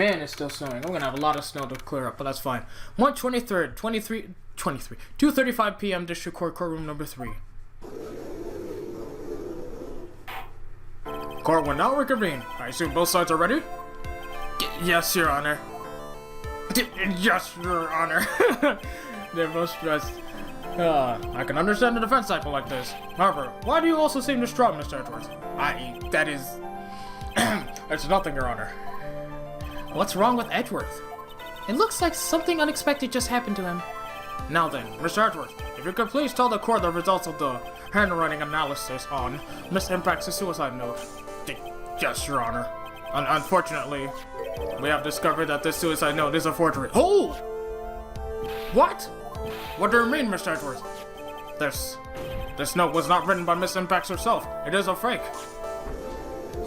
Man, it's still snowing. I'm gonna have a lot of snow to clear up, but that's fine. 1/23, 2:35 p.m. District Court, courtroom number 3. Court will now reconvene. I assume both sides are ready? Yes, Your Honor. Yes, Your Honor. They're both stressed. I can understand the defense cycle like this. However, why do you also seem distraught, Mr. Edwards? That is... It's nothing, Your Honor. What's wrong with Edgeworth? It looks like something unexpected just happened to him. Now then, Mr. Edwards, if you could please tell the court the results of the handwriting analysis on Miss Impact's suicide note. Yes, Your Honor. Unfortunately, we have discovered that this suicide note is a forgery. Oh! What? What do you mean, Mr. Edwards? This note was not written by Miss Impacts herself. It is a fake.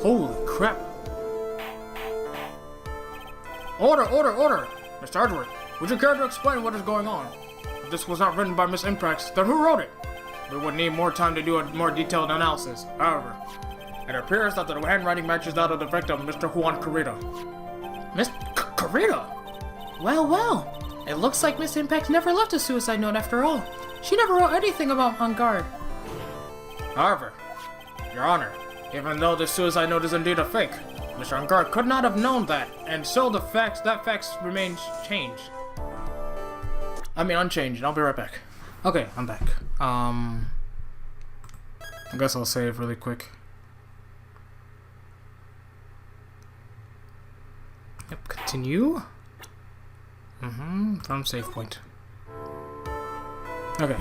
Holy crap. Order! Mr. Edwards, would you care to explain what is going on? If this was not written by Miss Impacts, then who wrote it? We would need more time to do a more detailed analysis. However, it appears that the handwriting matches that of the victim, Mr. Juan Carrera. Miss Carrera? Well. It looks like Miss Impact never left a suicide note after all. She never wrote anything about On Guard. However, Your Honor, even though the suicide note is indeed a fake, Mr. On Guard could not have known that, and so that facts remains unchanged. I'll be right back. Okay, I'm back. I guess I'll save really quick. Yep, continue. From save point. Okay.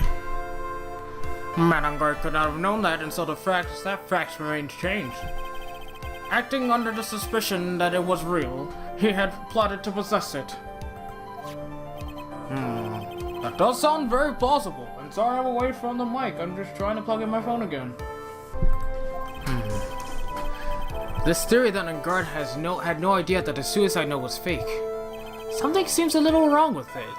Madame Guard could not have known that, and so the facts remained changed. Acting under the suspicion that it was real, he had plotted to possess it. That does sound very plausible. And sorry I'm away from the mic, I'm just trying to plug in my phone again. This theory that On Guard had no idea that the suicide note was fake. Something seems a little wrong with it.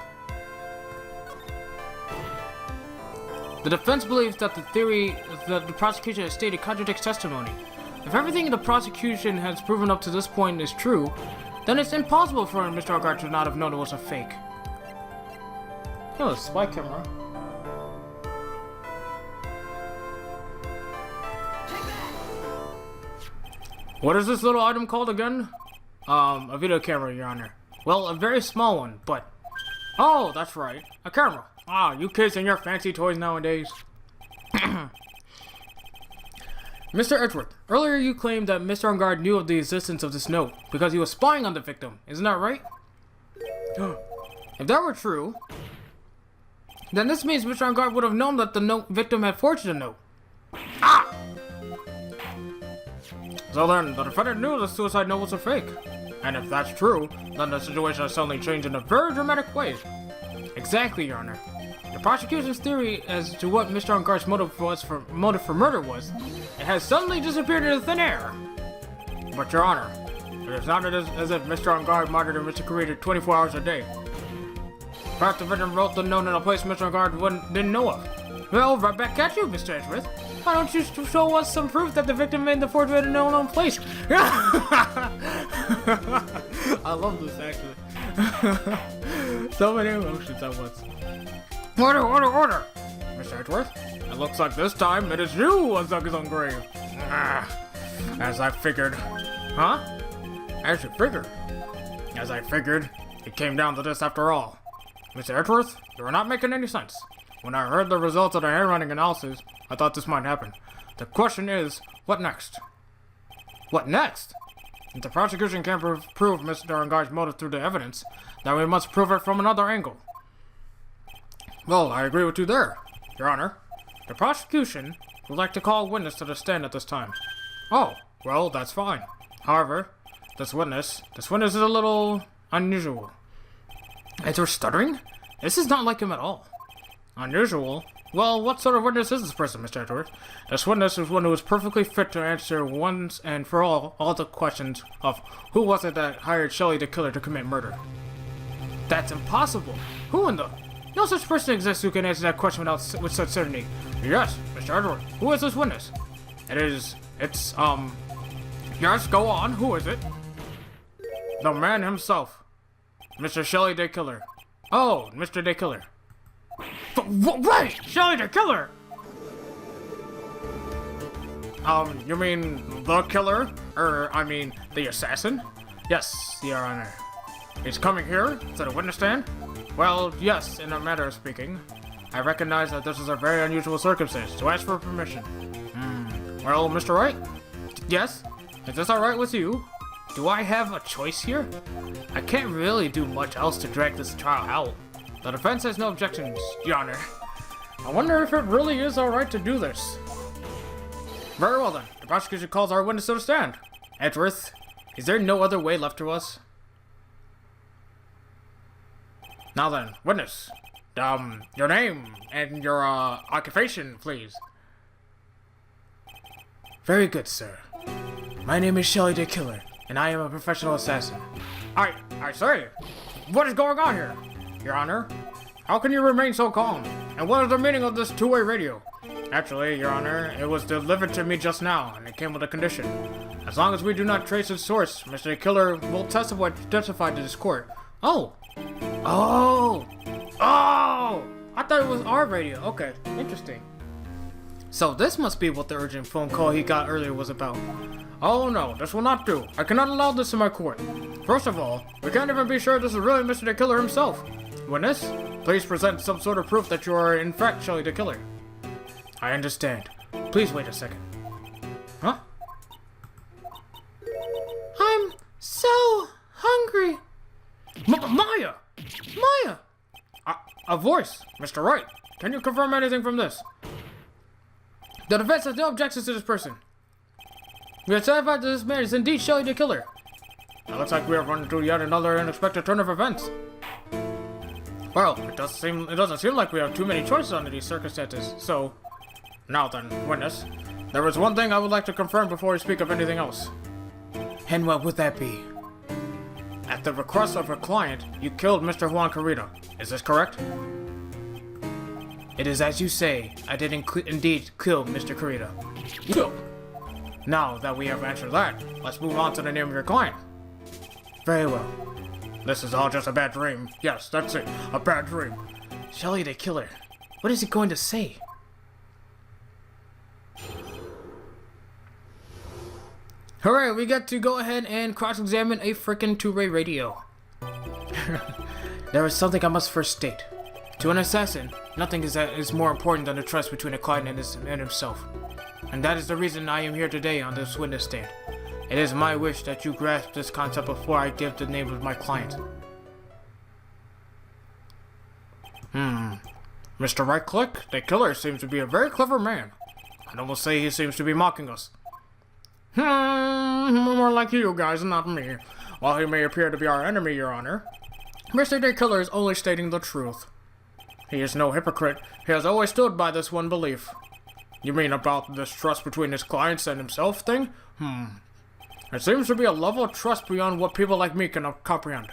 The defense believes that the theory that the prosecution has stated contradicts testimony. If everything the prosecution has proven up to this point is true, then it's impossible for Mr. Guard to not have known it was a fake. Oh, a spy camera. What is this little item called again? A video camera, Your Honor. Well, a very small one, but... Oh, that's right. A camera. You kids and your fancy toys nowadays. Mr. Edgeworth, earlier you claimed that Mr. On Guard knew of the existence of this note because he was spying on the victim. Isn't that right? If that were true, then this means Mr. On Guard would have known that the victim had forged the note. So then, the defendant knew the suicide note was a fake. And if that's true, then the situation has suddenly changed in a very dramatic way. Exactly, Your Honor. The prosecution's theory as to what Mr. On Guard's motive for murder was, it has suddenly disappeared into thin air. But Your Honor, it is not as if Mr. On Guard monitored Mr. Carrera 24 hours a day. Perhaps the victim wrote the note in a place Mr. On Guard didn't know of. Well, right back at you, Mr. Edgeworth. Why don't you show us some proof that the victim made the forgery in no known place? I love this, actually. So many emotions at once. Order! Mr. Edgeworth, it looks like this time it is you who has dug his own grave. As I figured. Huh? As you figured? As I figured, it came down to this after all. Mr. Edgeworth, you are not making any sense. When I heard the results of the handwriting analysis, I thought this might happen. The question is, what next? What next? If the prosecution can't prove Mr. On Guard's motive through the evidence, then we must prove it from another angle. Well, I agree with you there, Your Honor. The prosecution would like to call a witness to the stand at this time. Oh, well, that's fine. However, this witness is a little unusual. Edgeworth stuttering? This is not like him at all. Unusual? Well, what sort of witness is this person, Mr. Edgeworth? This witness is one who is perfectly fit to answer once and for all the questions of who was it that hired Shelley the killer to commit murder. That's impossible. Who in the... No such person exists who can answer that question with such certainty. Yes, Mr. Edgeworth. Who is this witness? Yes, go on. Who is it? The man himself. Mr. Shelly the Killer. Oh, Mr. the Killer. Wait! Shelly the Killer! You mean the killer? I mean, the assassin? Yes, Your Honor. He's coming here to the witness stand? Well, yes, in a matter of speaking. I recognize that this is a very unusual circumstance, to ask for permission. Well, Mr. Wright? Yes? Is this alright with you? Do I have a choice here? I can't really do much else to drag this trial out. The defense has no objections, Your Honor. I wonder if it really is alright to do this. Very well then, the prosecution calls our witness to the stand. Edgeworth, is there no other way left to us? Now then, witness, your name and your, occupation, please. Very good, sir. My name is Shelly the Killer, and I am a professional assassin. I say, what is going on here? Your Honor, how can you remain so calm? And what is the meaning of this two-way radio? Actually, Your Honor, it was delivered to me just now, and it came with a condition. As long as we do not trace its source, Mr. the Killer will testify to this court. Oh! I thought it was our radio. Okay, interesting. So this must be what the urgent phone call he got earlier was about. Oh no, this will not do. I cannot allow this in my court. First of all, we can't even be sure this is really Mr. the Killer himself. Witness, please present some sort of proof that you are in fact Shelly the Killer. I understand. Please wait a second. Huh? I'm so hungry. Maya! Maya! A voice, Mr. Wright. Can you confirm anything from this? The defense has no objections to this person. We are satisfied that this man is indeed Shelly the Killer. It looks like we are running through yet another unexpected turn of events. Well, it doesn't seem like we have too many choices under these circumstances, so... Now then, witness, there is one thing I would like to confirm before we speak of anything else. And what would that be? At the request of a client, you killed Mr. Juan Carrera. Is this correct? It is as you say. I did indeed kill Mr. Carrera. Now that we have answered that, let's move on to the name of your client. Very well. This is all just a bad dream. Yes, that's it. A bad dream. Shelly the Killer. What is he going to say? Hooray, we get to go ahead and cross-examine a frickin' two-way radio. There is something I must first state. To an assassin, nothing is more important than the trust between a client and himself. And that is the reason I am here today on this witness stand. It is my wish that you grasp this concept before I give the name of my client. Mr. Right Click, the killer seems to be a very clever man. I'd almost say he seems to be mocking us. More like you guys, not me. While he may appear to be our enemy, Your Honor, Mr. the Killer is only stating the truth. He is no hypocrite. He has always stood by this one belief. You mean about this trust between his clients and himself thing? There seems to be a level of trust beyond what people like me can comprehend.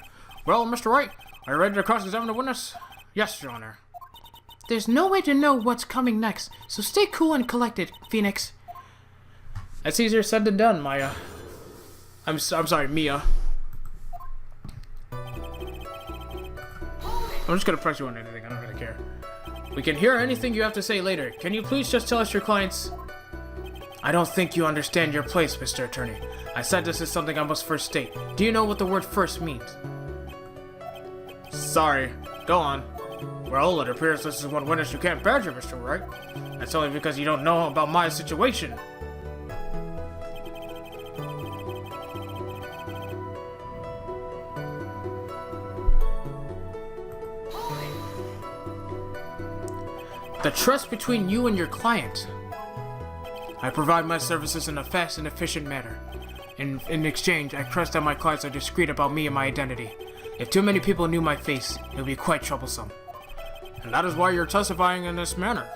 Well, Mr. Wright, are you ready to cross-examine the witness? Yes, Your Honor. There's no way to know what's coming next, so stay cool and collected, Phoenix. That's easier said than done, Maya. I'm sorry, Mia. I'm just gonna press you on anything, I don't really care. We can hear anything you have to say later. Can you please just tell us your clients? I don't think you understand your place, Mr. Attorney. I said this is something I must first state. Do you know what the word first means? Sorry. Go on. Well, it appears this is one witness you can't badger, Mr. Wright. That's only because you don't know about my situation. The trust between you and your client. I provide my services in a fast and efficient manner. In exchange, I trust that my clients are discreet about me and my identity. If too many people knew my face, it would be quite troublesome. And that is why you're testifying in this manner.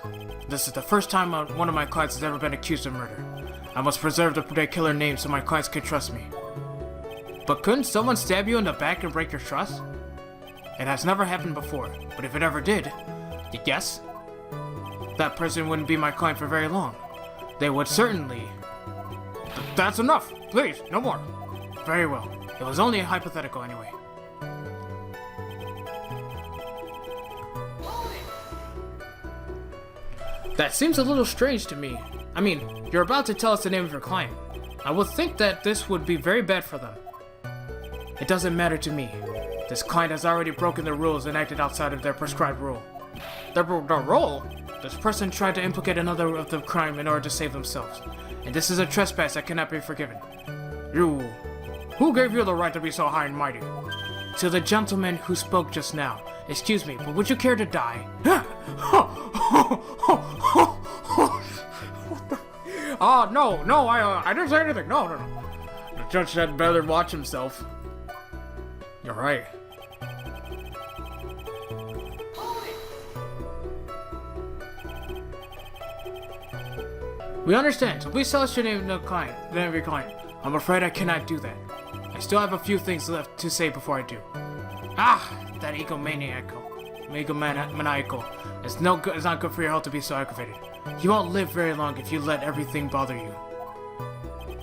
This is the first time one of my clients has ever been accused of murder. I must preserve the killer name so my clients can trust me. But couldn't someone stab you in the back and break your trust? It has never happened before, but if it ever did, yes? That person wouldn't be my client for very long. They would certainly... That's enough! Please, no more! Very well. It was only a hypothetical anyway. That seems a little strange to me. I mean, you're about to tell us the name of your client. I would think that this would be very bad for them. It doesn't matter to me. This client has already broken the rules and acted outside of their prescribed rule. The rule? This person tried to implicate another of the crime in order to save themselves. And this is a trespass that cannot be forgiven. You... Who gave you the right to be so high and mighty? To the gentleman who spoke just now. Excuse me, but would you care to die? No, I didn't say anything. No. The judge had better watch himself. You're right. We understand, so please tell us your name of your client. I'm afraid I cannot do that. I still have a few things left to say before I do. That egomaniacal. It's no good. It's not good for your health to be so aggravated. You won't live very long if you let everything bother you.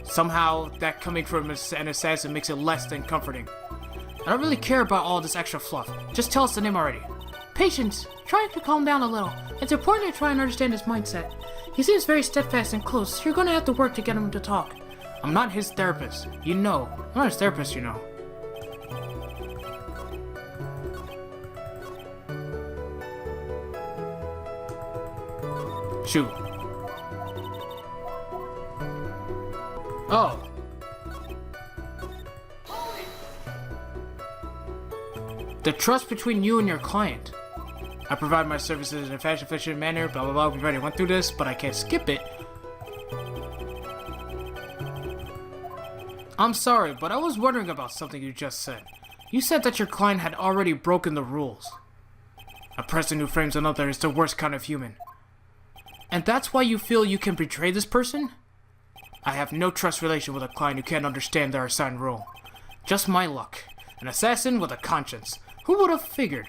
Somehow, that coming from an assassin makes it less than comforting. I don't really care about all this extra fluff. Just tell us the name already. Patience, try to calm down a little. It's important to try and understand his mindset. He seems very steadfast and close, so you're gonna have to work to get him to talk. I'm not his therapist, you know. I'm not his therapist, you know. Shoot. Oh. The trust between you and your client. I provide my services in a fashion-efficient manner, blah blah blah. We already went through this, but I can't skip it. I'm sorry, but I was wondering about something you just said. You said that your client had already broken the rules. A person who frames another is the worst kind of human. And that's why you feel you can betray this person? I have no trust relation with a client who can't understand their assigned role. Just my luck. An assassin with a conscience. Who would have figured?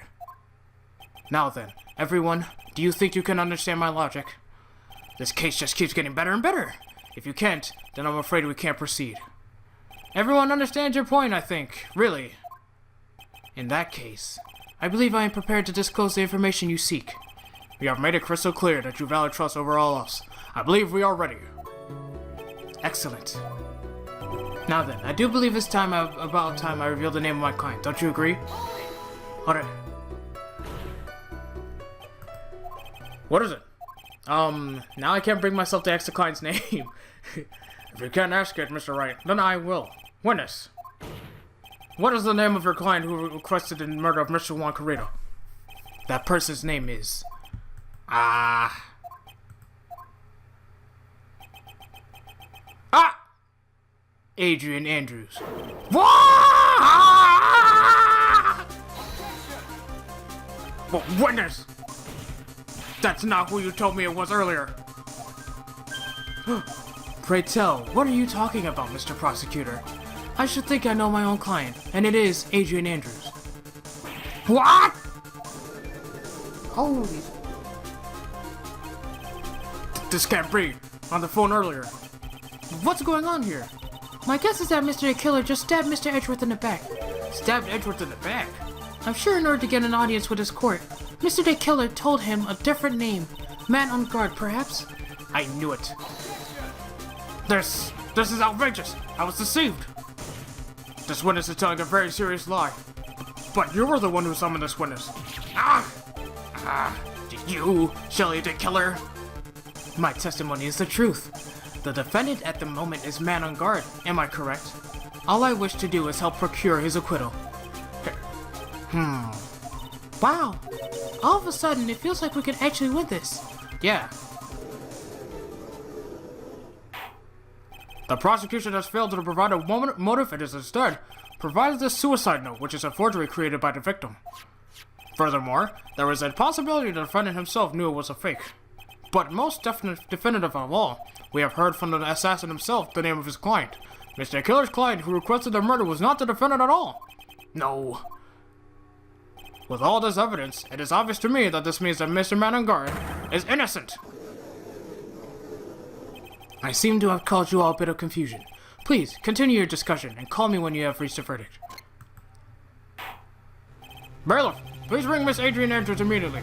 Now then, everyone, do you think you can understand my logic? This case just keeps getting better and better. If you can't, then I'm afraid we can't proceed. Everyone understands your point, I think. Really. In that case, I believe I am prepared to disclose the information you seek. You have made it crystal clear that you value trust over all else. I believe we are ready. Excellent. Now then, I do believe it's about time I reveal the name of my client. Don't you agree? Alright. What is it? Now I can't bring myself to ask the client's name. If you can't ask it, Mr. Wright, then I will. Witness. What is the name of your client who requested the murder of Mr. Juan Carrero? That person's name is... Adrian Andrews. But witness! That's not who you told me it was earlier. Pray tell, what are you talking about, Mr. Prosecutor? I should think I know my own client, and it is Adrian Andrews. What? Holy... This can't be. On the phone earlier. What's going on here? My guess is that Mr. Killer just stabbed Mr. Edgeworth in the back. Stabbed Edgeworth in the back? I'm sure in order to get an audience with his court, Mr. De Killer told him a different name. Man on guard, perhaps? I knew it. This is outrageous. I was deceived. This witness is telling a very serious lie. But you were the one who summoned this witness. You, Shelley De Killer. My testimony is the truth. The defendant at the moment is man on guard, am I correct? All I wish to do is help procure his acquittal. Wow. All of a sudden, it feels like we could actually win this. Yeah. The prosecution has failed to provide a motive and has instead provided the suicide note, which is a forgery created by the victim. Furthermore, there is a possibility the defendant himself knew it was a fake. But most definitive of all, we have heard from the assassin himself the name of his client. Mr. Killer's client who requested the murder was not the defendant at all. No. With all this evidence, it is obvious to me that this means that Mr. Man on Guard is innocent. I seem to have caused you all a bit of confusion. Please, continue your discussion and call me when you have reached a verdict. Bailiff, please bring Miss Adrian Andrews immediately.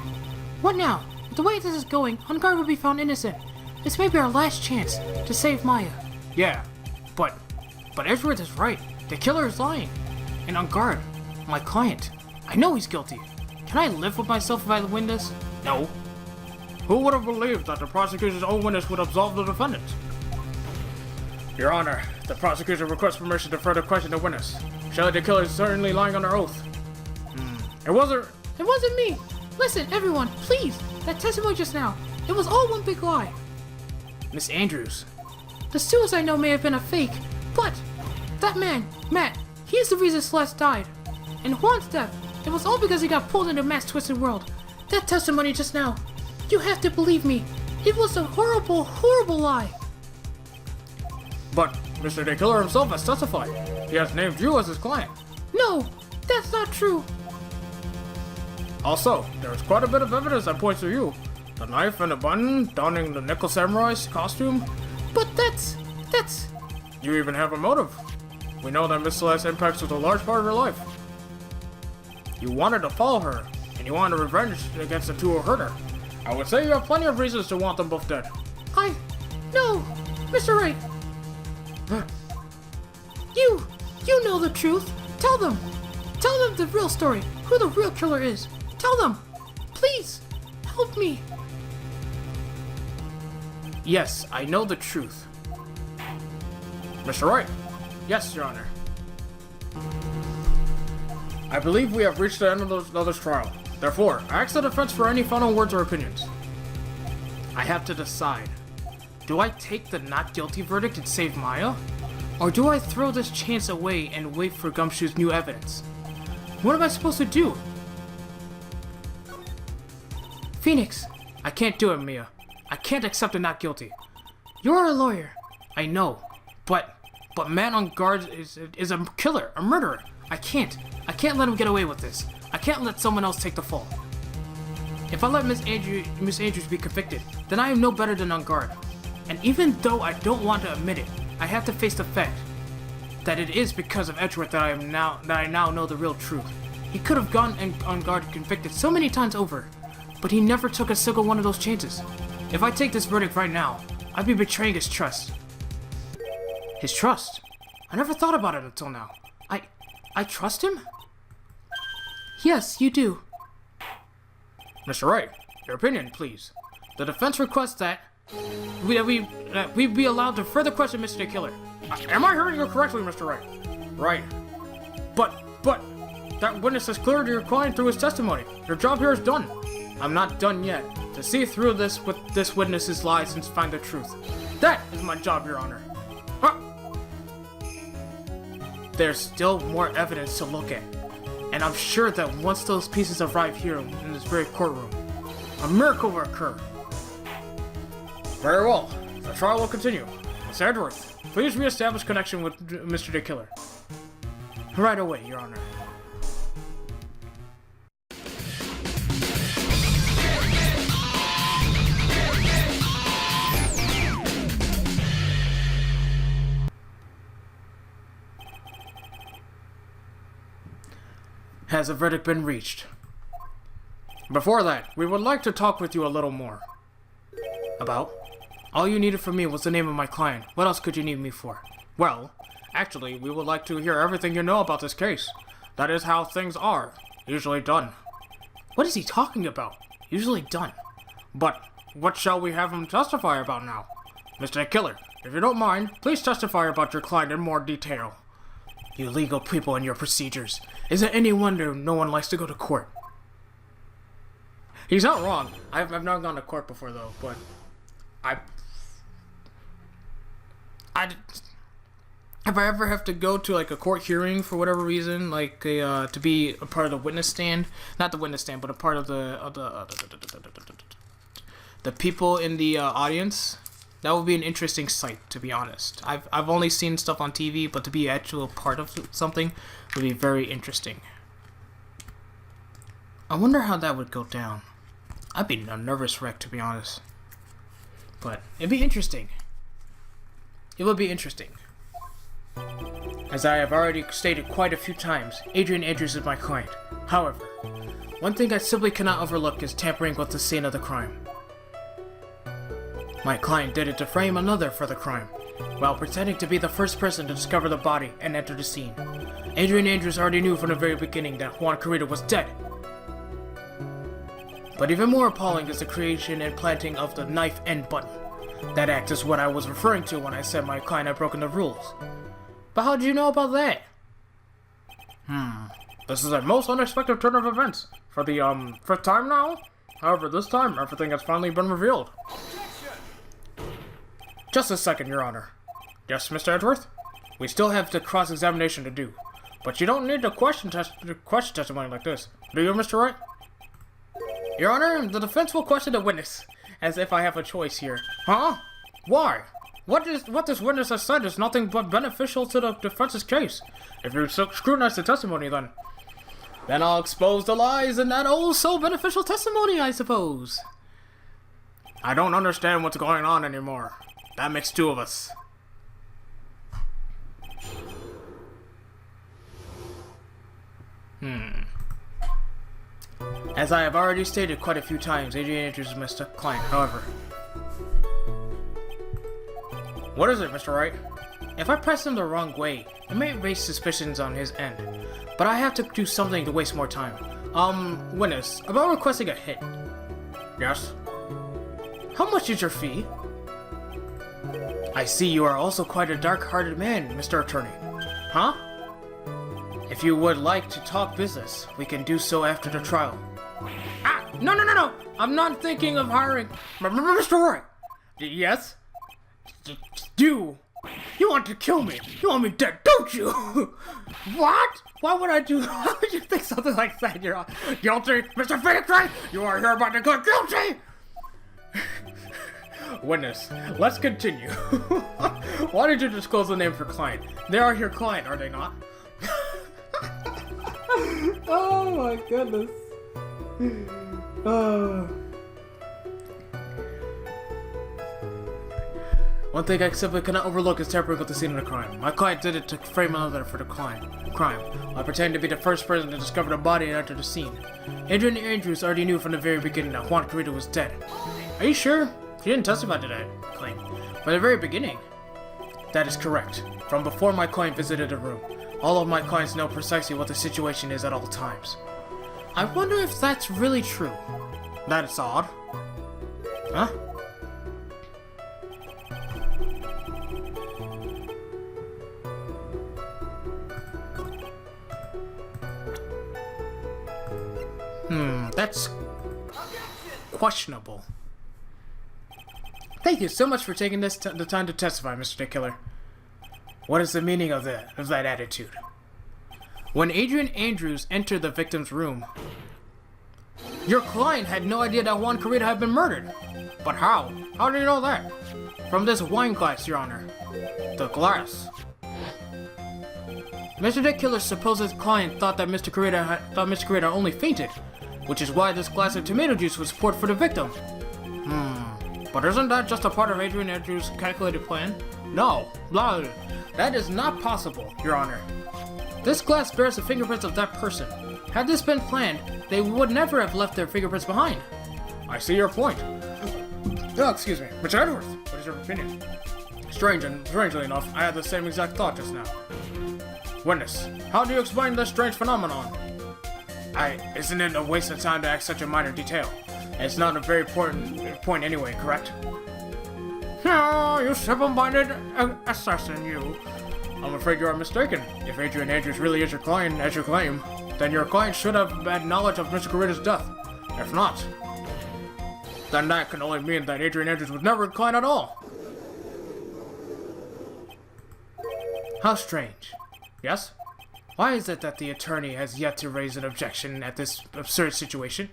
What now? With the way this is going, On Guard will be found innocent. This may be our last chance to save Maya. Yeah, but Edgeworth is right. The killer is lying. And On Guard, my client, I know he's guilty. Can I live with myself if I win this? No. Who would have believed that the prosecution's own witness would absolve the defendant? Your Honor, the prosecution requests permission to further question the witness. Shelley the killer is certainly lying under oath. It wasn't me! Listen, everyone, please! That testimony just now, it was all one big lie. Miss Andrews. The suicide note may have been a fake, but that man, Matt, he is the reason Celeste died. And Juan's death, it was all because he got pulled into Matt's twisted world. That testimony just now, you have to believe me. It was a horrible, horrible lie. But Mr. the Killer himself has testified. He has named you as his client. No, that's not true. Also, there is quite a bit of evidence that points to you. The knife and the button, donning the Nickel Samurai's costume. But that's... You even have a motive. We know that Miss Celeste impacts was a large part of her life. You wanted to follow her, and you wanted revenge against the two who hurt her. I would say you have plenty of reasons to want them both dead. No, Mr. Wright. You know the truth. Tell them the real story, who the real killer is. Tell them. Please, help me. Yes, I know the truth. Mr. Wright. Yes, Your Honor. I believe we have reached the end of the other's trial. Therefore, I ask the defense for any final words or opinions. I have to decide. Do I take the not guilty verdict and save Maya? Or do I throw this chance away and wait for Gumshoe's new evidence? What am I supposed to do? Phoenix, I can't do it, Mia. I can't accept it not guilty. You're a lawyer. I know. But man on guard is a killer, a murderer. I can't let him get away with this. I can't let someone else take the fall. If I let Miss Andrews be convicted, then I am no better than On Guard. And even though I don't want to admit it, I have to face the fact that it is because of Edgeworth that I now know the real truth. He could have gone On Guard and convicted so many times over, but he never took a single one of those chances. If I take this verdict right now, I'd be betraying his trust. His trust? I never thought about it until now. I trust him? Yes, you do. Mr. Wright, your opinion, please. The defense requests that we be allowed to further question Mr. the Killer. Am I hearing you correctly, Mr. Wright? Right. But that witness has cleared your client through his testimony. Your job here is done. I'm not done yet. To see through this witness's lies and find the truth. That is my job, Your Honor. There's still more evidence to look at. And I'm sure that once those pieces arrive here in this very courtroom, a miracle will occur. Very well. The trial will continue. Miss Edgeworth, please re-establish connection with Mr. the Killer. Right away, Your Honor. Has a verdict been reached? Before that, we would like to talk with you a little more. About? All you needed from me was the name of my client. What else could you need me for? Well, actually, we would like to hear everything you know about this case. That is how things are, usually done. What is he talking about? Usually done. But what shall we have him testify about now? Mr. Killer, if you don't mind, please testify about your client in more detail. You legal people and your procedures. Is it any wonder no one likes to go to court? He's not wrong. I've not gone to court before, though, but if I ever have to go to like a court hearing for whatever reason, like to be a part of the witness stand, not the witness stand, but a part of the people in the audience, that would be an interesting sight, to be honest. I've only seen stuff on TV, but to be actual part of something would be very interesting. I wonder how that would go down. I'd be a nervous wreck, to be honest. But it'd be interesting. It would be interesting. As I have already stated quite a few times, Adrian Andrews is my client. However, one thing I simply cannot overlook is tampering with the scene of the crime. My client did it to frame another for the crime, while pretending to be the first person to discover the body and enter the scene. Adrian Andrews already knew from the very beginning that Juan Carrera was dead. But even more appalling is the creation and planting of the knife end button. That act is what I was referring to when I said my client had broken the rules. But how did you know about that? This is a most unexpected turn of events. For the, 5th time now? However, this time, everything has finally been revealed. Just a second, Your Honor. Yes, Mr. Edgeworth? We still have the cross-examination to do. But you don't need the question testimony like this. Do you, Mr. Wright? Your Honor, the defense will question the witness, as if I have a choice here. Huh? Why? What this witness has said is nothing but beneficial to the defense's case. If you scrutinize the testimony, then I'll expose the lies in that oh so beneficial testimony, I suppose. I don't understand what's going on anymore. That makes 2 of us. As I have already stated quite a few times, Adrian Andrews is my client, however. What is it, Mr. Wright? If I press him the wrong way, it may raise suspicions on his end. But I have to do something to waste more time. Witness, about requesting a hit. Yes? How much is your fee? I see you are also quite a dark-hearted man, Mr. Attorney. Huh? If you would like to talk business, we can do so after the trial. No! I'm not thinking of hiring... Mr. Wright! Yes? You want to kill me? You want me dead, don't you? What? Why would I do... Why would you think something like that? You're guilty, Mr. Phoenix Wright! You are hereby declared guilty! Witness, let's continue. Why did you disclose the name of your client? They are your client, are they not? Oh my goodness. One thing I simply cannot overlook is tampering with the scene of the crime. My client did it to frame another for the crime, while pretending to be the first person to discover the body and enter the scene. Adrian Andrews already knew from the very beginning that Juan Carrera was dead. Are you sure? He didn't testify to that claim. From the very beginning. That is correct. From before my client visited the room, all of my clients know precisely what the situation is at all times. I wonder if that's really true. That's odd. Huh? That's questionable. Thank you so much for taking the time to testify, Mr. Dick Killer. What is the meaning of that attitude? When Adrian Andrews entered the victim's room, your client had no idea that Juan Carrera had been murdered. But how? How do you know that? From this wine glass, Your Honor. The glass? Mr. Dick Killer's supposed client thought that Mr. Carrera only fainted, which is why this glass of tomato juice was poured for the victim. But isn't that just a part of Adrian Andrews' calculated plan? No, that is not possible, Your Honor. This glass bears the fingerprints of that person. Had this been planned, they would never have left their fingerprints behind. I see your point. Oh, excuse me. Mr. Edgeworth, what is your opinion? Strangely enough, I had the same exact thought just now. Witness, how do you explain this strange phenomenon? Isn't it a waste of time to ask such a minor detail? It's not a very important point anyway, correct? Yeah, you simple-minded assassin, you. I'm afraid you are mistaken. If Adrian Andrews really is your client, as you claim, then your client should have had knowledge of Mr. Carrera's death. If not, then that can only mean that Adrian Andrews was never a client at all. How strange. Yes? Why is it that the attorney has yet to raise an objection at this absurd situation?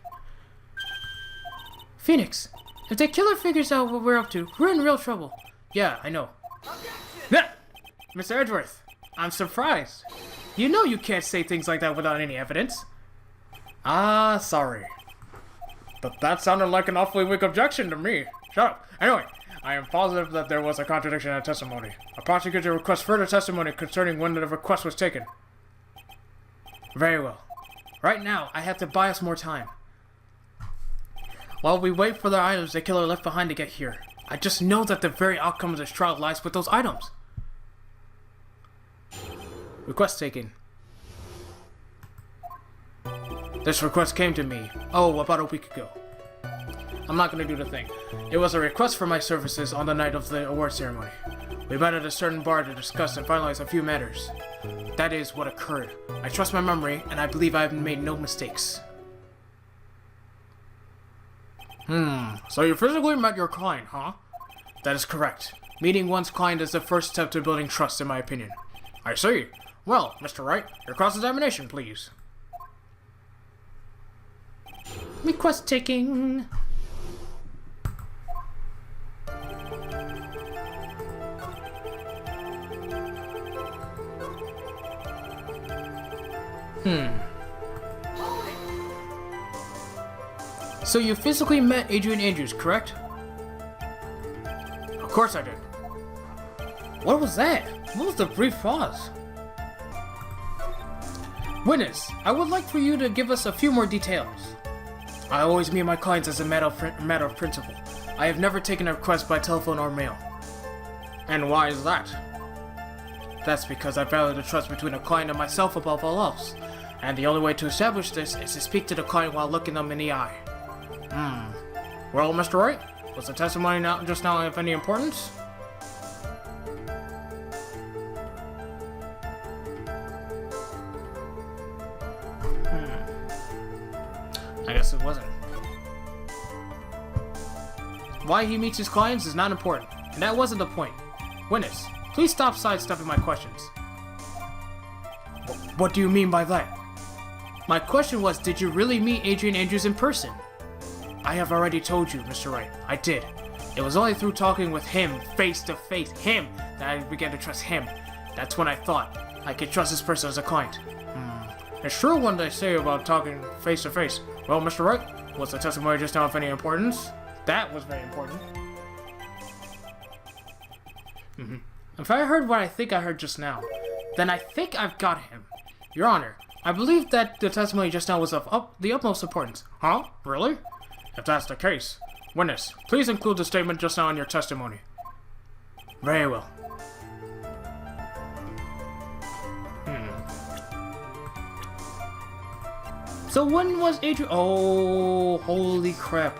Phoenix, if the killer figures out what we're up to, we're in real trouble. Yeah, I know. Yeah. Mr. Edgeworth, I'm surprised. You know you can't say things like that without any evidence. Sorry. But that sounded like an awfully weak objection to me. Shut up. Anyway, I am positive that there was a contradiction in the testimony. A prosecutor requests further testimony concerning when the request was taken. Very well. Right now, I have to buy us more time. While we wait for the items the killer left behind to get here, I just know that the very outcome of this trial lies with those items. Request taken. This request came to me, about a week ago. I'm not gonna do the thing. It was a request for my services on the night of the award ceremony. We met at a certain bar to discuss and finalize a few matters. That is what occurred. I trust my memory, and I believe I have made no mistakes. So you physically met your client, huh? That is correct. Meeting one's client is the first step to building trust, in my opinion. I see. Well, Mr. Wright, your cross-examination, please. Request taking. So you physically met Adrian Andrews, correct? Of course I did. What was that? What was the brief pause? Witness, I would like for you to give us a few more details. I always meet my clients as a matter of principle. I have never taken a request by telephone or mail. And why is that? That's because I value the trust between a client and myself above all else. And the only way to establish this is to speak to the client while looking them in the eye. Well, Mr. Wright, was the testimony just now of any importance? I guess it wasn't. Why he meets his clients is not important, and that wasn't the point. Witness, please stop sidestepping my questions. What do you mean by that? My question was, did you really meet Adrian Andrews in person? I have already told you, Mr. Wright, I did. It was only through talking with him, face to face, that I began to trust him. That's when I thought I could trust this person as a client. It's true when they say about talking face to face. Well, Mr. Wright, was the testimony just now of any importance? That was very important. If I heard what I think I heard just now, then I think I've got him. Your Honor, I believe that the testimony just now was of the utmost importance. Huh? Really? If that's the case, witness, please include the statement just now in your testimony. Very well. So when was Adrian? Oh, holy crap.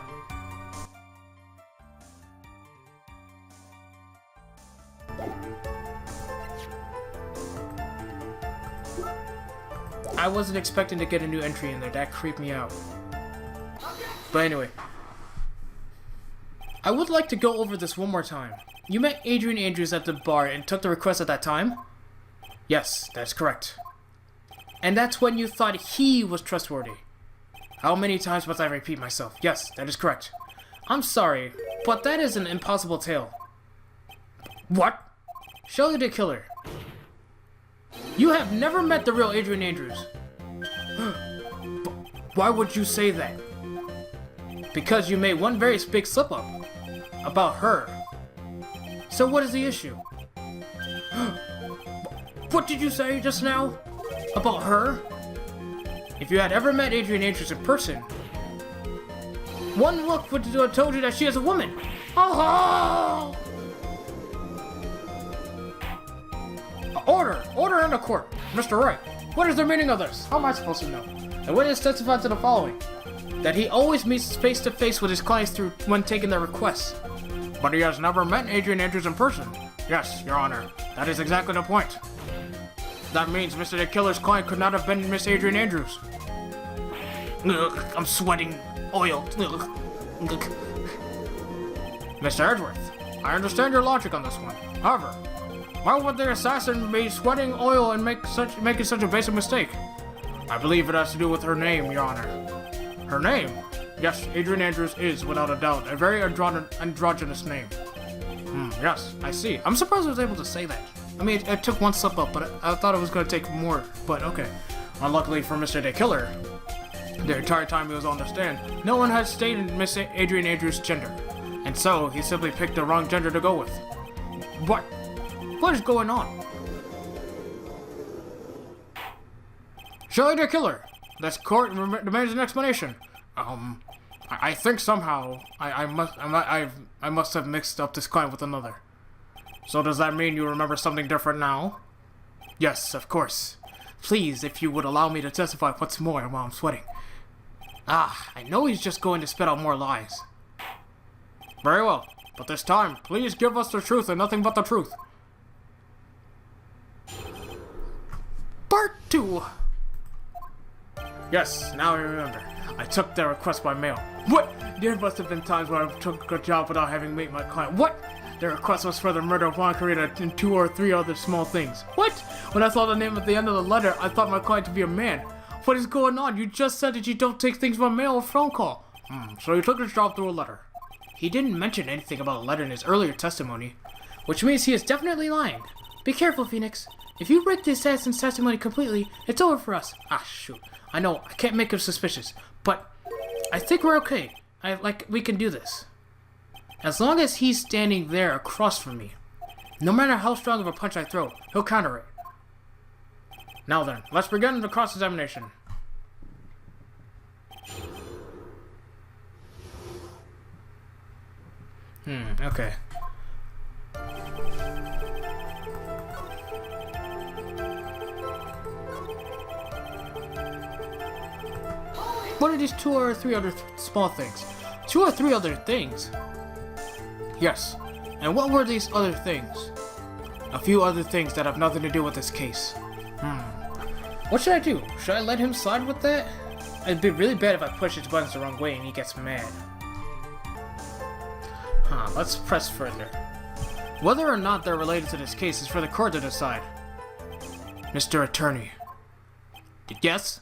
I wasn't expecting to get a new entry in there. That creeped me out. But anyway, I would like to go over this one more time. You met Adrian Andrews at the bar and took the request at that time? Yes, that's correct. And that's when you thought he was trustworthy. How many times must I repeat myself? Yes, that is correct. I'm sorry, but that is an impossible tale. What? Shelley the Killer. You have never met the real Adrian Andrews. Why would you say that? Because you made one very big slip-up. About her. So what is the issue? What did you say just now? About her? If you had ever met Adrian Andrews in person, one look would have told you that she is a woman. Oh! Order! Order in the court! Mr. Wright, what is the meaning of this? How am I supposed to know? The witness testified to the following. That he always meets face to face with his clients when taking their requests. But he has never met Adrian Andrews in person. Yes, Your Honor. That is exactly the point. That means Mr. the Killer's client could not have been Miss Adrian Andrews. Ugh, I'm sweating oil. Ugh. Mr. Edgeworth, I understand your logic on this one. However, why would the assassin be sweating oil and making such a basic mistake? I believe it has to do with her name, Your Honor. Her name? Yes, Adrian Andrews is, without a doubt, a very androgynous name. Yes, I see. I'm surprised I was able to say that. I mean, it took one slip up, but I thought it was going to take more, but okay. Unluckily for Mr. the Killer, the entire time he was on the stand, no one had stated Miss Adrian Andrews' gender. And so, he simply picked the wrong gender to go with. What? What is going on? Shirley the killer! This court demands an explanation. I think somehow I must have mixed up this client with another. So does that mean you remember something different now? Yes, of course. Please, if you would allow me to testify once more while I'm sweating. I know he's just going to spit out more lies. Very well, but this time, please give us the truth and nothing but the truth. Part 2. Yes, now I remember. I took their request by mail. What? There must have been times where I took a job without having met my client. What? Their request was for the murder of Margarita and 2 or 3 other small things. What? When I saw the name at the end of the letter, I thought my client to be a man. What is going on? You just said that you don't take things by mail or phone call. So you took his job through a letter. He didn't mention anything about a letter in his earlier testimony, which means he is definitely lying. Be careful, Phoenix. If you break the assassin's testimony completely, it's over for us. Shoot. I know, I can't make him suspicious, but I think we're okay. We can do this. As long as he's standing there across from me, no matter how strong of a punch I throw, he'll counter it. Now then, let's begin the cross-examination. Okay. What are these 2 or 3 other small things? 2 or 3 other things? Yes. And what were these other things? A few other things that have nothing to do with this case. What should I do? Should I let him slide with that? It'd be really bad if I push his buttons the wrong way and he gets mad. Let's press further. Whether or not they're related to this case is for the court to decide. Mr. Attorney. Yes?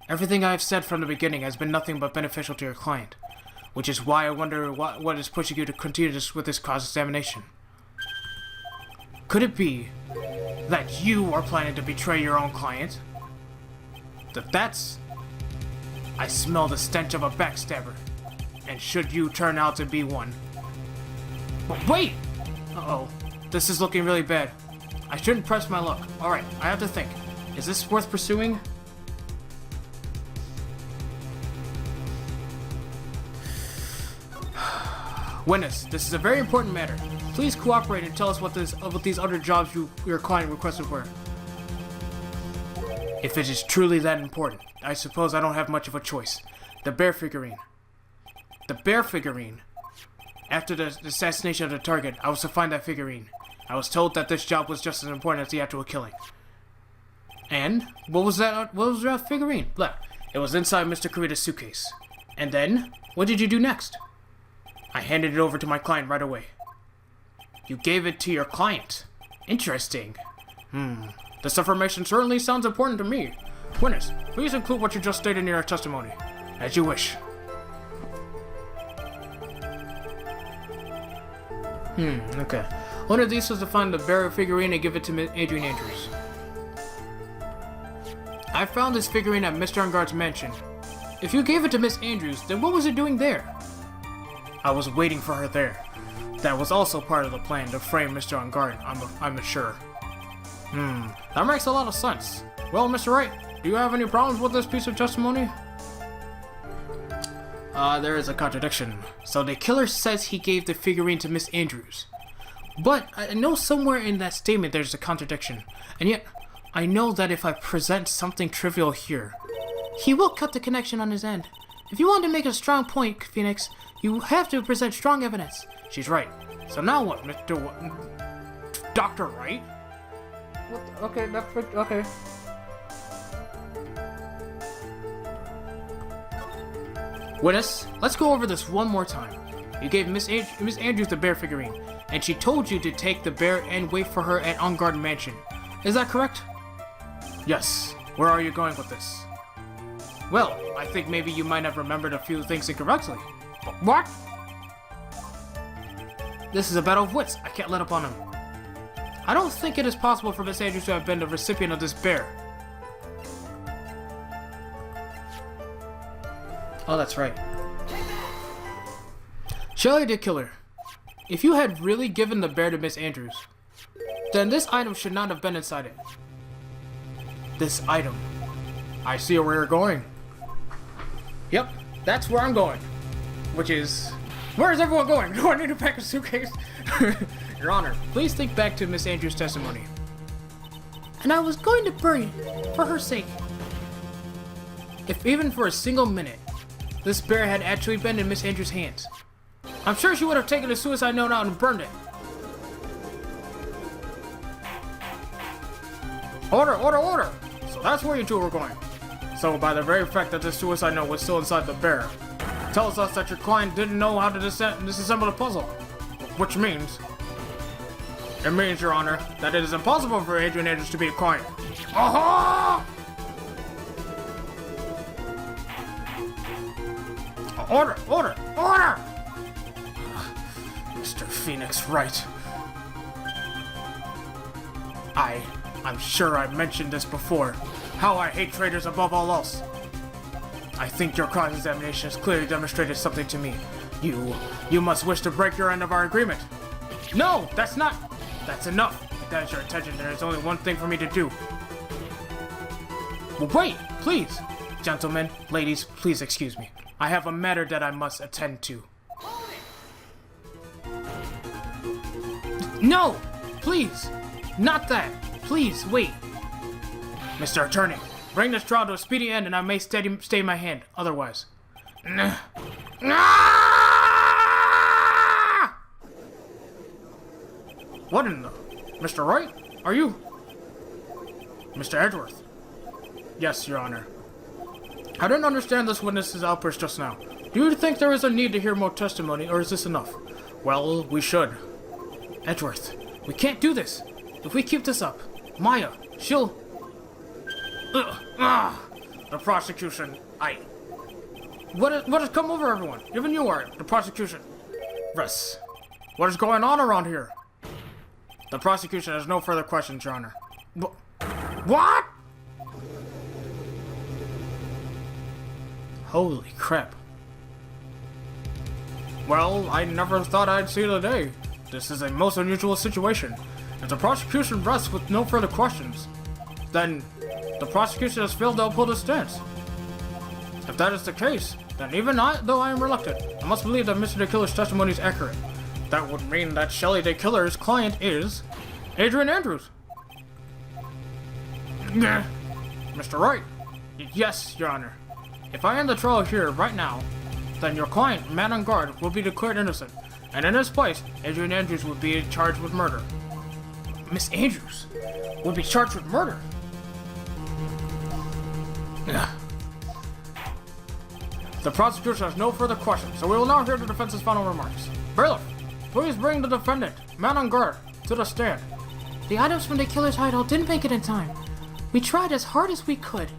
Everything I have said from the beginning has been nothing but beneficial to your client, which is why I wonder what is pushing you to continue with this cross-examination. Could it be that you are planning to betray your own client? I smell the stench of a backstabber, and should you turn out to be one. But wait! Uh-oh, this is looking really bad. I shouldn't press my luck. Alright, I have to think. Is this worth pursuing? Witness, this is a very important matter. Please cooperate and tell us what these other jobs your client requested were. If it is truly that important, I suppose I don't have much of a choice. The bear figurine. The bear figurine. After the assassination of the target, I was to find that figurine. I was told that this job was just as important as the actual killing. And? What was that figurine? Blah. It was inside Mr. Kurita's suitcase. And then? What did you do next? I handed it over to my client right away. You gave it to your client? Interesting. This information certainly sounds important to me. Witness, please include what you just stated in your testimony. As you wish. Okay. One of these was to find the bearer figurine and give it to Adrian Andrews. I found this figurine at Mr. Engarde's mansion. If you gave it to Miss Andrews, then what was it doing there? I was waiting for her there. That was also part of the plan to frame Mr. Engarde, I'm sure. That makes a lot of sense. Well, Mr. Wright, do you have any problems with this piece of testimony? There is a contradiction. So the killer says he gave the figurine to Miss Andrews. But I know somewhere in that statement there's a contradiction. And yet, I know that if I present something trivial here, he will cut the connection on his end. If you want to make a strong point, Phoenix, you have to present strong evidence. She's right. So now what, Dr. Wright? What? Okay, okay. Witness, let's go over this one more time. You gave Miss Andrews the bear figurine, and she told you to take the bear and wait for her at Engarde Mansion. Is that correct? Yes. Where are you going with this? Well, I think maybe you might have remembered a few things incorrectly. What? This is a battle of wits. I can't let up on him. I don't think it is possible for Miss Andrews to have been the recipient of this bear. Oh, that's right. Shelley the killer. if you had really given the bear to Miss Andrews, then this item should not have been inside it. This item. I see where you're going. Yep, that's where I'm going. Which is... Where is everyone going? Do I need to pack a suitcase? Your Honor, please think back to Miss Andrews' testimony. And I was going to burn it, for her sake. If even for a single minute, this bear had actually been in Miss Andrews' hands, I'm sure she would have taken a suicide note out and burned it. Order, order, order! So that's where you two were going. So by the very fact that this suicide note was still inside the bear, tells us that your client didn't know how to disassemble the puzzle. Which means... It means, Your Honor, that it is impossible for Adrian Andrews to be a client. Aha! Order! Order! Order! Mr. Phoenix Wright. I'm sure I've mentioned this before, how I hate traitors above all else. I think your cross-examination has clearly demonstrated something to me. You must wish to break your end of our agreement. No, that's not... That's enough. If that is your intention, there is only one thing for me to do. Well, wait, please. Gentlemen, ladies, please excuse me. I have a matter that I must attend to. No! Please! Not that! Please, wait! Mr. Attorney, bring this trial to a speedy end and I may stay my hand, otherwise. What in the... Mr. Wright? Are you... Mr. Edgeworth? Yes, Your Honor. I didn't understand this witness's outburst just now. Do you think there is a need to hear more testimony, or is this enough? Well, we should. Edgeworth, we can't do this. If we keep this up, Maya, she'll... The prosecution, What has come over everyone? Even you are, the prosecution. Russ. What is going on around here? The prosecution has no further questions, Your Honor. What? Holy crap. Well, I never thought I'd see the day. This is a most unusual situation. If the prosecution rests with no further questions, then the prosecution has failed to uphold its stance. If that is the case, then even though I am reluctant, I must believe that Mr. DeKiller's testimony is accurate. That would mean that Shelley DeKiller's client is Adrian Andrews. Mr. Wright. Yes, Your Honor. If I end the trial here right now, then your client, man on guard, will be declared innocent, and in his place, Adrian Andrews would be charged with murder. Miss Andrews would be charged with murder? The prosecution has no further questions, so we will now hear the defense's final remarks. Bailiff, please bring the defendant, man on guard, to the stand. The items from the killer's hideout didn't make it in time. We tried as hard as we could,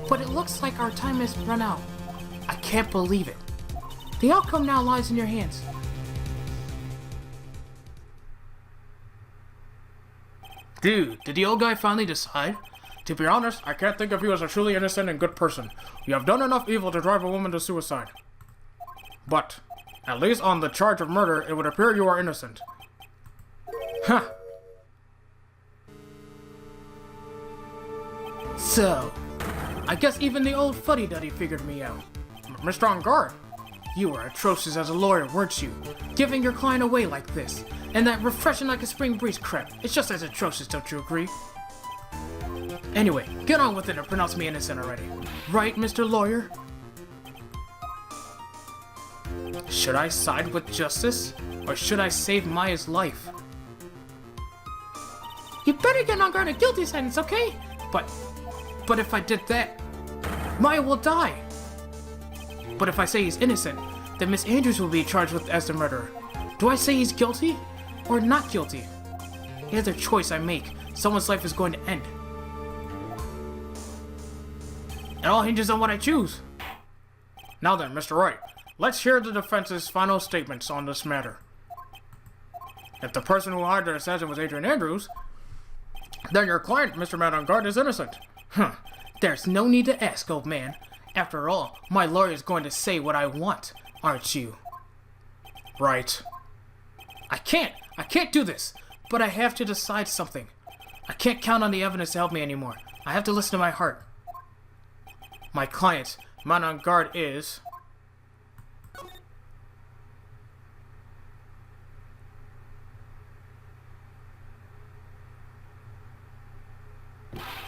but it looks like our time has run out. I can't believe it. The outcome now lies in your hands. Dude, did the old guy finally decide? To be honest, I can't think of you as a truly innocent and good person. You have done enough evil to drive a woman to suicide. But, at least on the charge of murder, it would appear you are innocent. Huh. So, I guess even the old fuddy-duddy figured me out. Mr. On guard. You were atrocious as a lawyer, weren't you? Giving your client away like this. And that refreshing like a spring breeze crap. It's just as atrocious, don't you agree? Anyway, get on with it and pronounce me innocent already. Right, Mr. Lawyer? Should I side with justice? Or should I save Maya's life? You better get on guard a guilty sentence, okay? But if I did that, Maya will die. But if I say he's innocent, then Miss Andrews will be charged with as the murderer. Do I say he's guilty or not guilty? Either choice I make, someone's life is going to end. It all hinges on what I choose. Now then, Mr. Wright, let's hear the defense's final statements on this matter. If the person who hired the assassin was Adrian Andrews, then your client, Mr. Man on Guard, is innocent. There's no need to ask, old man. After all, my lawyer is going to say what I want, aren't you? Right. I can't do this. But I have to decide something. I can't count on the evidence to help me anymore. I have to listen to my heart. My client, man on guard is...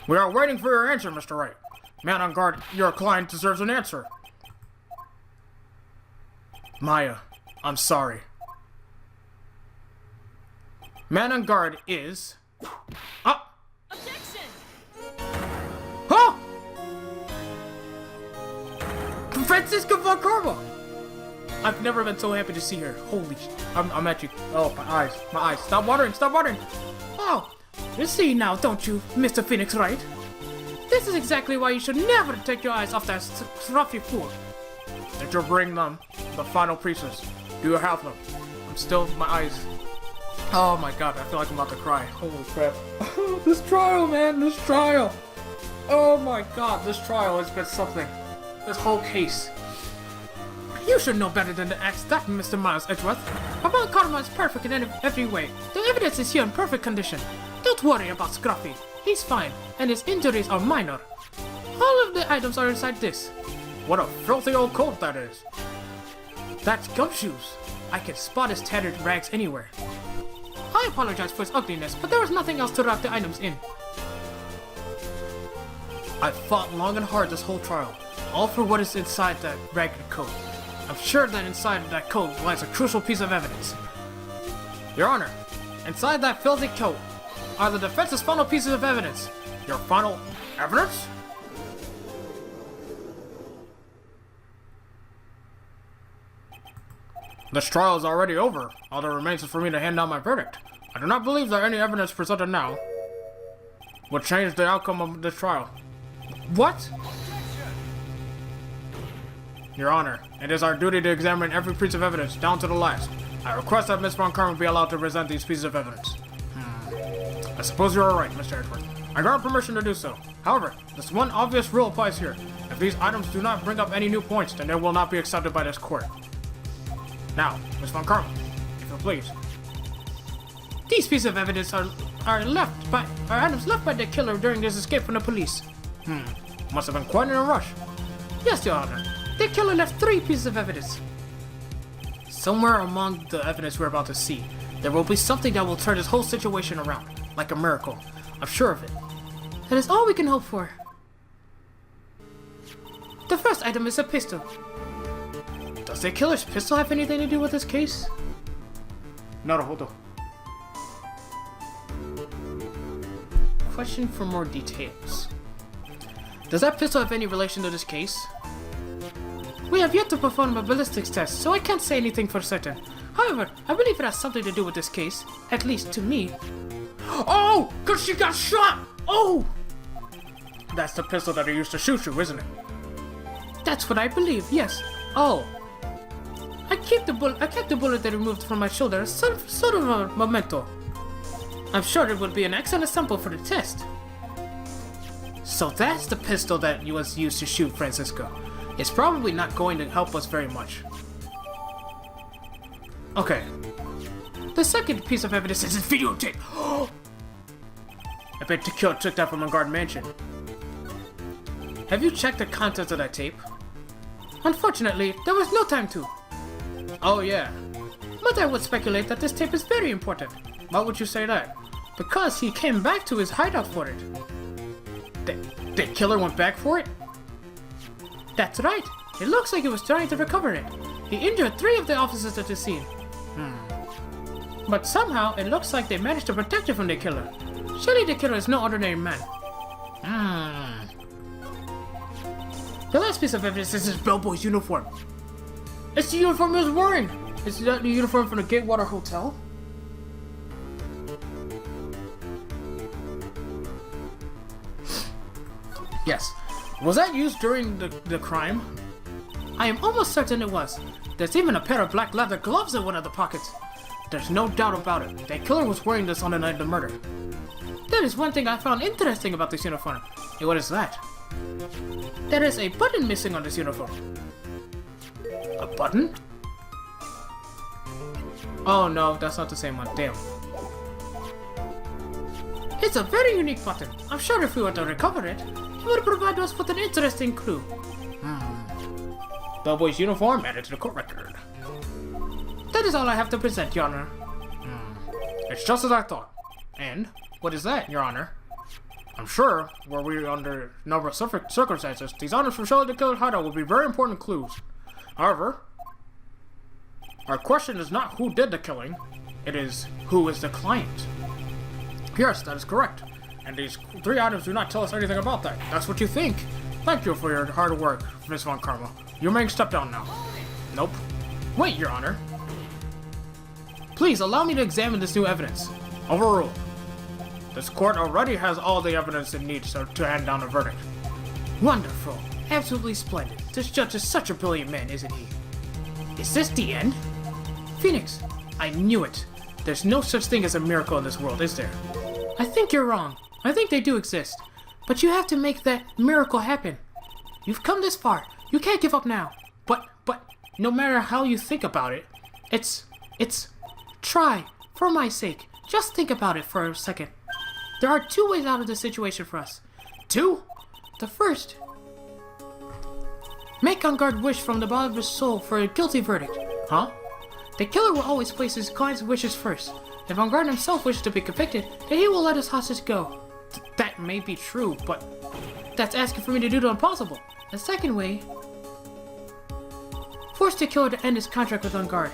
We are waiting for your answer, Mr. Wright. Man on guard, your client deserves an answer. Maya, I'm sorry. Man on guard is... Ah! Objection! Huh? Francisca von Karma! I've never been so happy to see her. Holy sh... I'm at you. Oh, my eyes. Stop watering. Oh, you see now, don't you, Mr. Phoenix Wright? This is exactly why you should never take your eyes off that scruffy fool. Did you bring them? The final pieces. Do you have them? I'm still... my eyes... Oh my god, I feel like I'm about to cry. Holy crap. This trial, man, this trial. Oh my god, this trial has been something. This whole case. You should know better than to ask that, Mr. Miles Edgeworth. Von Karma is perfect in every way. The evidence is here in perfect condition. Don't worry about Scruffy. He's fine, and his injuries are minor. All of the items are inside this. What a filthy old coat that is. That's Gumshoes. I can spot his tattered rags anywhere. I apologize for his ugliness, but there was nothing else to wrap the items in. I fought long and hard this whole trial, all for what is inside that ragged coat. I'm sure that inside of that coat lies a crucial piece of evidence. Your Honor, inside that filthy coat are the defense's final pieces of evidence. Your final evidence? This trial is already over. All that remains is for me to hand down my verdict. I do not believe that any evidence presented now would change the outcome of this trial. What? Your Honor, it is our duty to examine every piece of evidence, down to the last. I request that Miss Von Karma be allowed to present these pieces of evidence. I suppose you are right, Mr. Edgeworth. I grant permission to do so. However, this one obvious rule applies here. If these items do not bring up any new points, then they will not be accepted by this court. Now, Miss Von Karma, if you please. These pieces of evidence are items left by the killer during his escape from the police. Must have been quite in a rush. Yes, Your Honor. The killer left 3 pieces of evidence. Somewhere among the evidence we're about to see, there will be something that will turn this whole situation around, like a miracle. I'm sure of it. That is all we can hope for. The first item is a pistol. Does the killer's pistol have anything to do with this case? No, hold on. Question for more details. Does that pistol have any relation to this case? We have yet to perform a ballistics test, so I can't say anything for certain. However, I believe it has something to do with this case, at least to me. Oh! Cause she got shot! Oh! That's the pistol that he used to shoot you, isn't it? That's what I believe, yes. Oh. I kept the bullet they removed from my shoulder as sort of a memento. I'm sure it would be an excellent sample for the test. So that's the pistol that was used to shoot Francisco. It's probably not going to help us very much. Okay. The second piece of evidence is his videotape. I bet the killer took that from a guard mansion. Have you checked the contents of that tape? Unfortunately, there was no time to. Oh yeah. But I would speculate that this tape is very important. Why would you say that? Because he came back to his hideout for it. The killer went back for it? That's right. It looks like he was trying to recover it. He injured 3 of the officers at the scene. But somehow, it looks like they managed to protect it from the killer. Surely the killer is no ordinary man. The last piece of evidence is his bellboy's uniform. It's the uniform he was wearing! Is that the uniform from the Gatewater Hotel? Yes. Was that used during the crime? I am almost certain it was. There's even a pair of black leather gloves in one of the pockets. There's no doubt about it. That killer was wearing this on the night of the murder. There is one thing I found interesting about this uniform. Hey, what is that? There is a button missing on this uniform. A button? Oh no, that's not the same one. Damn. It's a very unique button. I'm sure if we were to recover it, it would provide us with an interesting clue. Bellboy's uniform added to the court record. That is all I have to present, Your Honor. It's just as I thought. And what is that, Your Honor? I'm sure, were we under a number of circumstances, these items from showing the killer's hideout would be very important clues. However, our question is not who did the killing, it is who is the client. Yes, that is correct. And these 3 items do not tell us anything about that. That's what you think. Thank you for your hard work, Miss Von Karma. You may step down now. Nope. Wait, Your Honor. Please allow me to examine this new evidence. Overruled. This court already has all the evidence it needs to hand down a verdict. Wonderful. Absolutely splendid. This judge is such a brilliant man, isn't he? Is this the end? Phoenix, I knew it. There's no such thing as a miracle in this world, is there? I think you're wrong. I think they do exist. But you have to make that miracle happen. You've come this far. You can't give up now. But, no matter how you think about it, it's... Try. For my sake. Just think about it for a second. There are 2 ways out of this situation for us. 2? The first. Make on guard wish from the bottom of his soul for a guilty verdict. Huh? The killer will always place his client's wishes first. If on guard himself wishes to be convicted, then he will let his hostage go. That may be true, but... That's asking for me to do the impossible. The second way. Force the killer to end his contract with On Guard.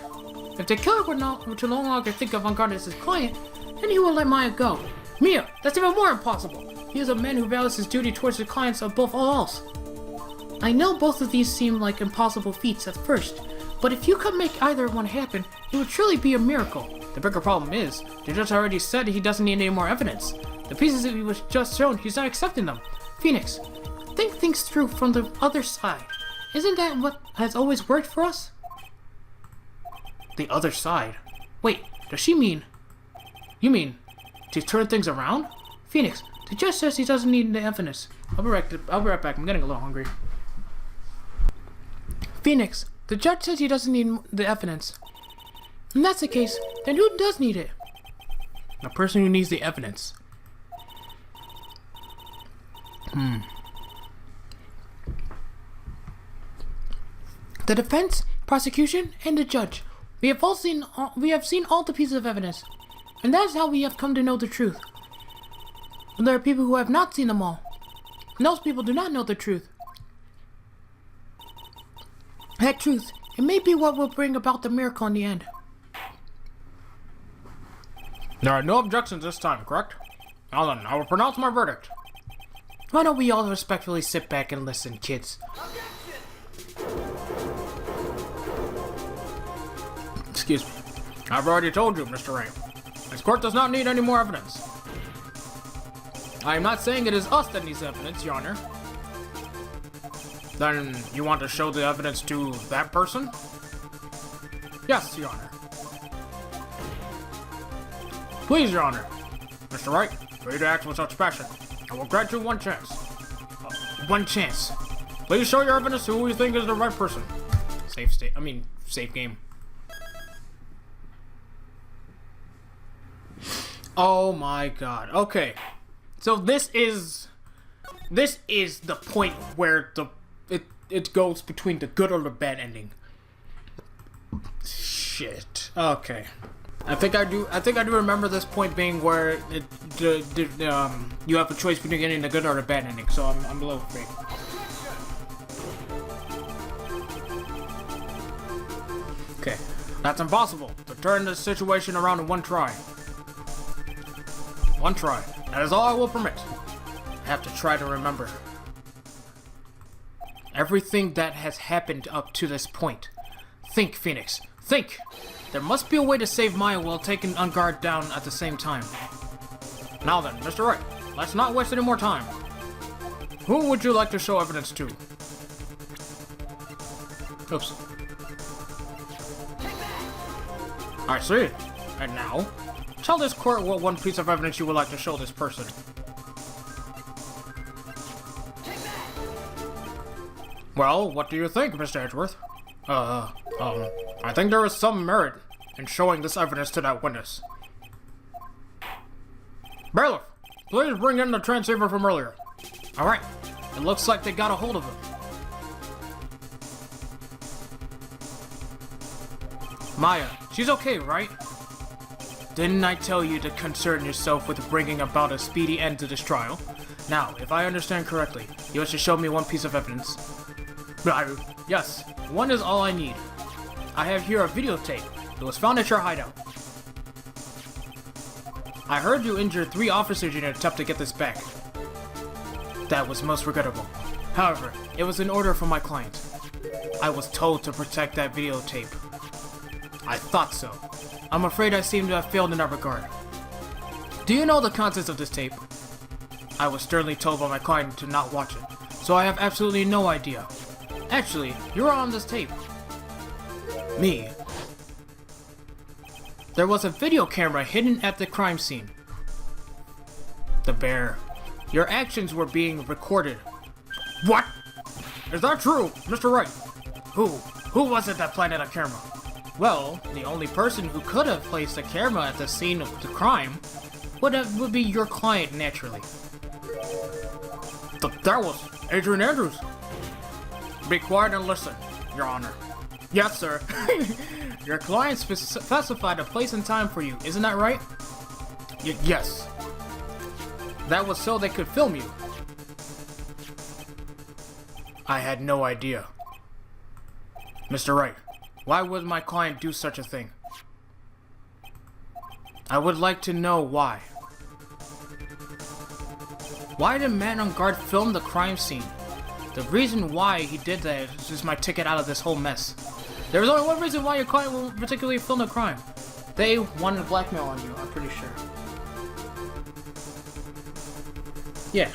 If the killer were to no longer think of On Guard as his client, then he will let Maya go. Mia, that's even more impossible. He is a man who values his duty towards the clients above all else. I know both of these seem like impossible feats at first, but if you could make either one happen, it would truly be a miracle. The bigger problem is, the judge already said he doesn't need any more evidence. The pieces that he was just shown, he's not accepting them. Phoenix, think things through from the other side. Isn't that what has always worked for us? The other side? Wait, does she mean... You mean, to turn things around? Phoenix, the judge says he doesn't need the evidence. I'll be right back, I'm getting a little hungry. Phoenix, the judge says he doesn't need the evidence. If that's the case, then who does need it? The person who needs the evidence. The defense, prosecution, and the judge. We have seen all the pieces of evidence, and that is how we have come to know the truth. But there are people who have not seen them all, and those people do not know the truth. That truth, it may be what will bring about the miracle in the end. There are no objections this time, correct? Now then, I will pronounce my verdict. Why don't we all respectfully sit back and listen, kids? Excuse me. I've already told you, Mr. Wright. This court does not need any more evidence. I am not saying it is us that needs evidence, Your Honor. Then you want to show the evidence to that person? Yes, Your Honor. Please, Your Honor. Mr. Wright, for you to act with such passion, I will grant you one chance. One chance. Please show your evidence to who you think is the right person. Safe game. Oh my god. Okay. So this is the point where it goes between the good or the bad ending. Shit. Okay. I think I do remember this point being where you have a choice between getting the good or the bad ending. So I'm a little afraid. Okay. That's impossible to turn this situation around in one try. One try. That is all I will permit. I have to try to remember everything that has happened up to this point. Think, Phoenix. Think! There must be a way to save Maya while taking On Guard down at the same time. Now then, Mr. Wright, let's not waste any more time. Who would you like to show evidence to? Oops. I see. And now, tell this court what one piece of evidence you would like to show this person. Well, what do you think, Mr. Edgeworth? I think there is some merit in showing this evidence to that witness. Bailiff, please bring in the transceiver from earlier. Alright, it looks like they got a hold of him. Maya, she's okay, right? Didn't I tell you to concern yourself with bringing about a speedy end to this trial? Now, if I understand correctly, you wish to show me one piece of evidence. Yes, one is all I need. I have here a videotape. It was found at your hideout. I heard you injured 3 officers in an attempt to get this back. That was most regrettable. However, it was an order from my client. I was told to protect that videotape. I thought so. I'm afraid I seem to have failed in that regard. Do you know the contents of this tape? I was sternly told by my client to not watch it, so I have absolutely no idea. Actually, you're on this tape. Me. There was a video camera hidden at the crime scene. The bear. Your actions were being recorded. What? Is that true, Mr. Wright? Who was it that planted a camera? Well, the only person who could have placed a camera at the scene of the crime would be your client, naturally. That was Adrian Andrews. Be quiet and listen, Your Honor. Yes, sir. Your client specified a place and time for you, isn't that right? Yes. That was so they could film you. I had no idea. Mr. Wright, why would my client do such a thing? I would like to know why. Why did Man on Guard film the crime scene? The reason why he did that is just my ticket out of this whole mess. There was only one reason why your client will particularly film the crime. They wanted blackmail on you, I'm pretty sure. Yeah.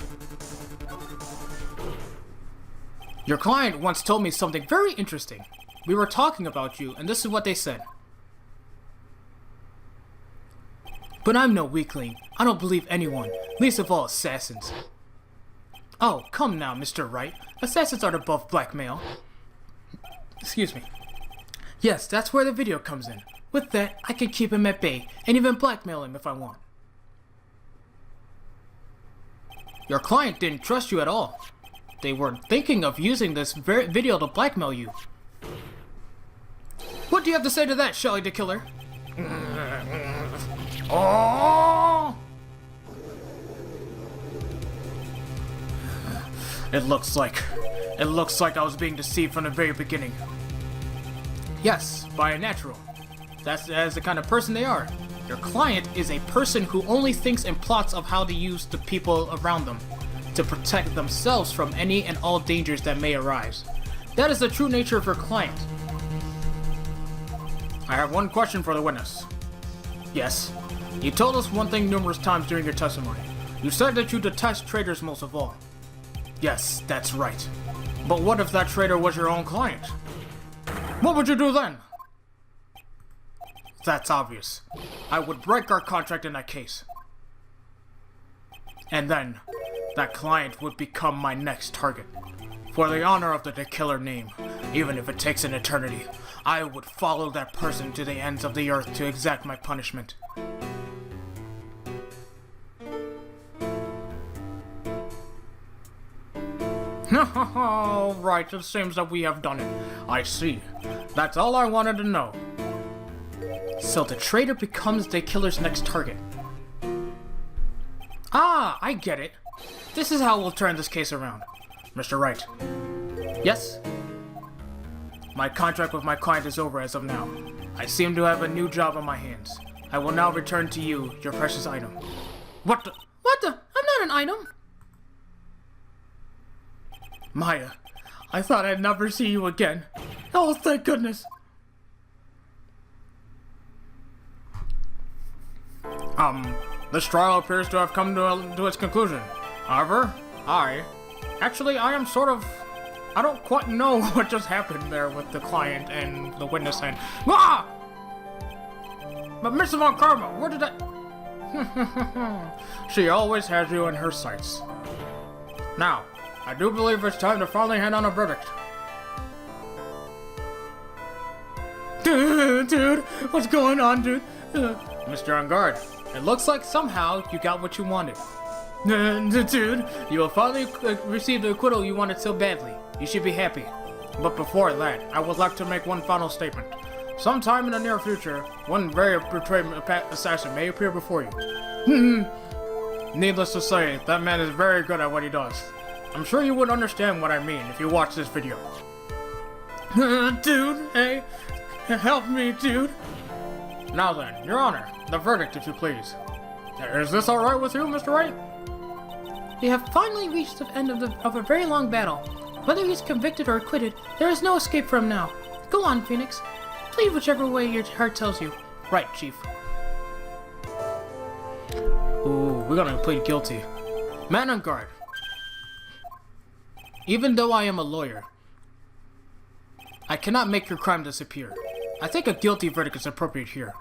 Your client once told me something very interesting. We were talking about you, and this is what they said. But I'm no weakling. I don't believe anyone, least of all assassins. Oh, come now, Mr. Wright. Assassins aren't above blackmail. Excuse me. Yes, that's where the video comes in. With that, I can keep him at bay, and even blackmail him if I want. Your client didn't trust you at all. They were thinking of using this video to blackmail you. What do you have to say to that, Shelly the Killer? Oh! It looks like I was being deceived from the very beginning. Yes, by a natural. That's the kind of person they are. Your client is a person who only thinks and plots of how to use the people around them to protect themselves from any and all dangers that may arise. That is the true nature of your client. I have one question for the witness. Yes. You told us one thing numerous times during your testimony. You said that you detest traitors most of all. Yes, that's right. But what if that traitor was your own client? What would you do then? That's obvious. I would break our contract in that case. And then, that client would become my next target. For the honor of the Killer name, even if it takes an eternity, I would follow that person to the ends of the earth to exact my punishment. All right, it seems that we have done it. I see. That's all I wanted to know. So the traitor becomes the killer's next target. Ah, I get it. This is how we'll turn this case around. Mr. Wright. Yes? My contract with my client is over as of now. I seem to have a new job on my hands. I will now return to you your precious item. What the? What the? I'm not an item. Maya, I thought I'd never see you again. Oh, thank goodness. This trial appears to have come to its conclusion. However, I am sort of... I don't quite know what just happened there with the client and the witness and... Ah! But Mr. Von Karma, where did that... She always has you in her sights. Now, I do believe it's time to finally hand on a verdict. Dude, what's going on, dude? Mr. On Guard, it looks like somehow you got what you wanted. Dude, you will finally receive the acquittal you wanted so badly. You should be happy. But before that, I would like to make one final statement. Sometime in the near future, one very betrayed assassin may appear before you. Needless to say, that man is very good at what he does. I'm sure you would understand what I mean if you watch this video. Dude, hey, help me, dude. Now then, Your Honor, the verdict, if you please. Is this alright with you, Mr. Wright? We have finally reached the end of a very long battle. Whether he's convicted or acquitted, there is no escape for him now. Go on, Phoenix. Plead whichever way your heart tells you. Right, Chief. Ooh, we're gonna plead guilty. Man on guard. Even though I am a lawyer, I cannot make your crime disappear. I think a guilty verdict is appropriate here.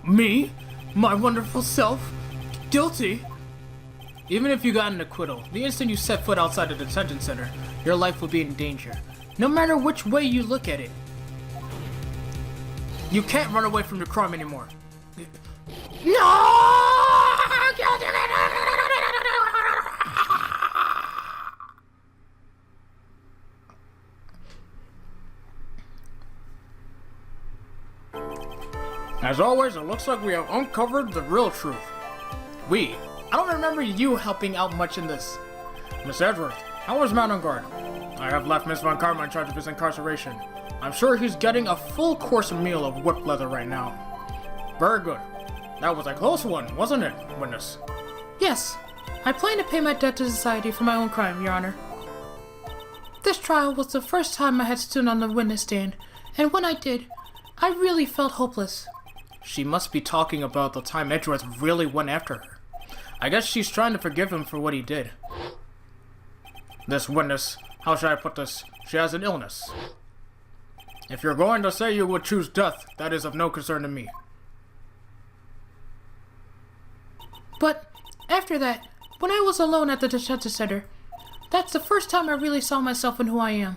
Me? My wonderful self? Guilty? Even if you got an acquittal, the instant you set foot outside the detention center, your life will be in danger. No matter which way you look at it. You can't run away from your crime anymore. No! As always, it looks like we have uncovered the real truth. I don't remember you helping out much in this. Miss Edgeworth, how was Man on Guard? I have left Miss Von Karma in charge of his incarceration. I'm sure he's getting a full course meal of whipped leather right now. Very good. That was a close one, wasn't it, witness? Yes. I plan to pay my debt to society for my own crime, Your Honor. This trial was the first time I had stood on the witness stand, and when I did, I really felt hopeless. She must be talking about the time Edgeworth really went after her. I guess she's trying to forgive him for what he did. This witness, how should I put this? She has an illness. If you're going to say you would choose death, that is of no concern to me. But after that, when I was alone at the detention center, that's the first time I really saw myself and who I am.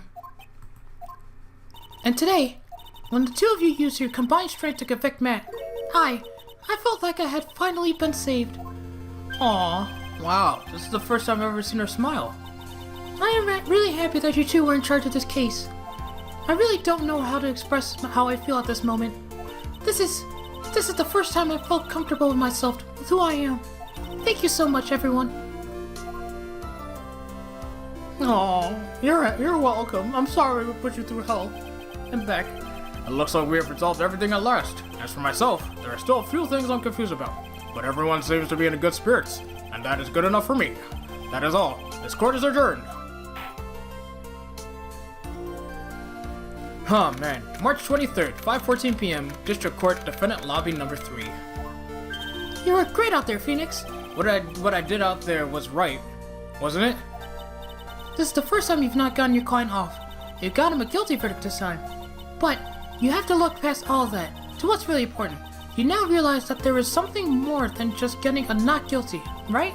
And today, when the two of you used your combined strength to convict Matt, I felt like I had finally been saved. Aww, wow, this is the first time I've ever seen her smile. I am really happy that you two were in charge of this case. I really don't know how to express how I feel at this moment. This is the first time I felt comfortable with myself, with who I am. Thank you so much, everyone. Aww, you're welcome. I'm sorry we put you through hell and back. It looks like we have resolved everything at last. As for myself, there are still a few things I'm confused about. But everyone seems to be in good spirits, and that is good enough for me. That is all. This court is adjourned. Oh man, March 23rd, 5:14 p.m., District Court, Defendant Lobby number 3. You were great out there, Phoenix. What I did out there was right, wasn't it? This is the first time you've not gotten your client off. You got him a guilty verdict this time. But you have to look past all that to what's really important. You now realize that there is something more than just getting a not guilty, right?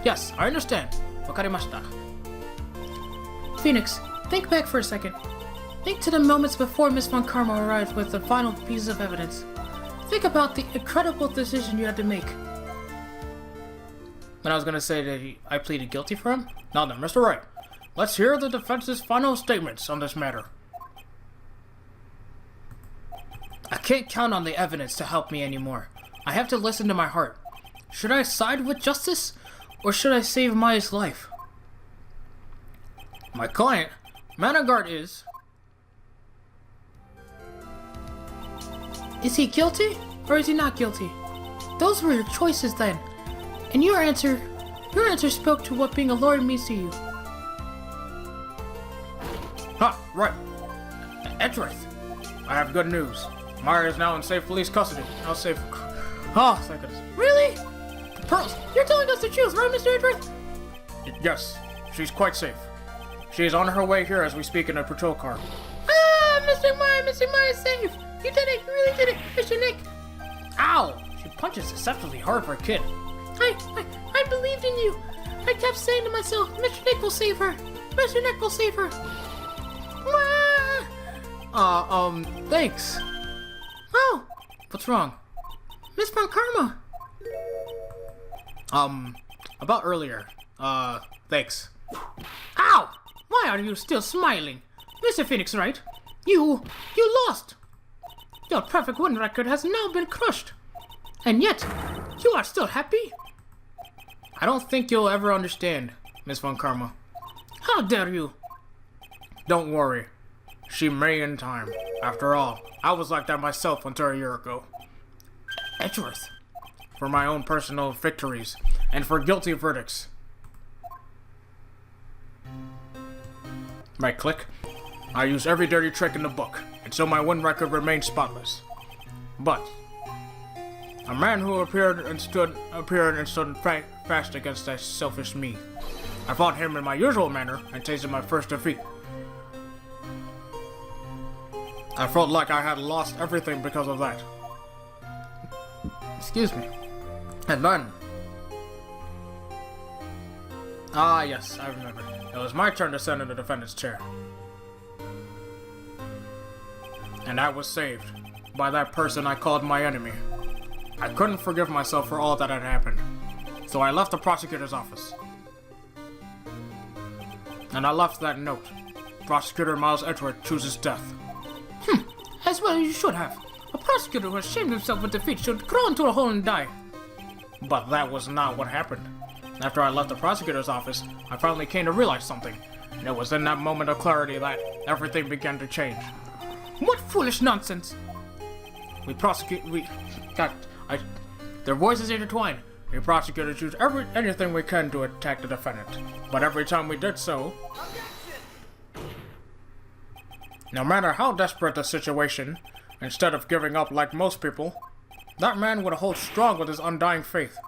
Yes, I understand. Wakarimashita. Phoenix, think back for a second. Think to the moments before Miss Von Karma arrived with the final piece of evidence. Think about the incredible decision you had to make. When I was gonna say that I pleaded guilty for him? Now then, Mr. Wright, let's hear the defense's final statements on this matter. I can't count on the evidence to help me anymore. I have to listen to my heart. Should I side with justice, or should I save Maya's life? My client, Man on Guard, is... Is he guilty, or is he not guilty? Those were your choices then. And your answer spoke to what being a lawyer means to you. Ha, right. Edgeworth, I have good news. Maya is now in safe police custody. Now safe. Oh, thank goodness. Really? The pearls. You're telling us the truth, right, Mr. Edgeworth? Yes, she's quite safe. She is on her way here as we speak in a patrol car. Ah, Mr. Maya is safe. You did it, you really did it, Mr. Nick. Ow! She punches exceptionally hard for a kid. I believed in you. I kept saying to myself, Mr. Nick will save her. Mr. Nick will save her. Ah! Thanks. Oh, What's wrong? Miss Von Karma. About earlier. Thanks. Ow! Why are you still smiling? Mr. Phoenix Wright, you lost. Your perfect win record has now been crushed. And yet, you are still happy? I don't think you'll ever understand, Miss Von Karma. How dare you? Don't worry. She may in time. After all, I was like that myself until a year ago. Edgeworth. For my own personal victories, and for guilty verdicts. Right click. I use every dirty trick in the book, and so my win record remains spotless. But a man who appeared and stood fast against that selfish me. I fought him in my usual manner and tasted my first defeat. I felt like I had lost everything because of that. Excuse me. And then... Ah, yes, I remember. It was my turn to sit in the defendant's chair. And I was saved by that person I called my enemy. I couldn't forgive myself for all that had happened, so I left the prosecutor's office. And I left that note. Prosecutor Miles Edgeworth chooses death. As well you should have. A prosecutor who has shamed himself with defeat should crawl into a hole and die. But that was not what happened. After I left the prosecutor's office, I finally came to realize something. And it was in that moment of clarity that everything began to change. What foolish nonsense! Their voices intertwined. We prosecutors used anything we can to attack the defendant. But every time we did so, no matter how desperate the situation, instead of giving up like most people, that man would hold strong with his undying faith.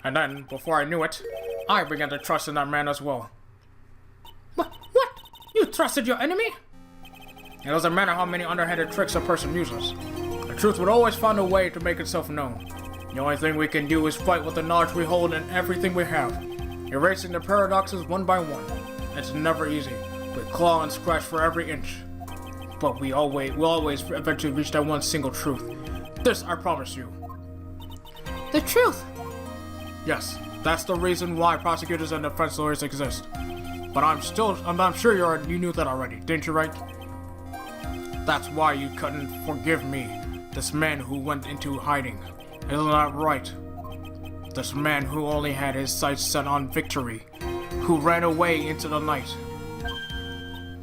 And then, before I knew it, I began to trust in that man as well. What? You trusted your enemy? It doesn't matter how many underhanded tricks a person uses. The truth would always find a way to make itself known. The only thing we can do is fight with the knowledge we hold in everything we have, erasing the paradoxes one by one. It's never easy. We claw and scratch for every inch. But we'll always eventually reach that one single truth. This I promise you. The truth? Yes, that's the reason why prosecutors and defense lawyers exist. But I'm sure you knew that already, didn't you, Wright? That's why you couldn't forgive me, this man who went into hiding. Isn't that right? This man who only had his sights set on victory, who ran away into the night.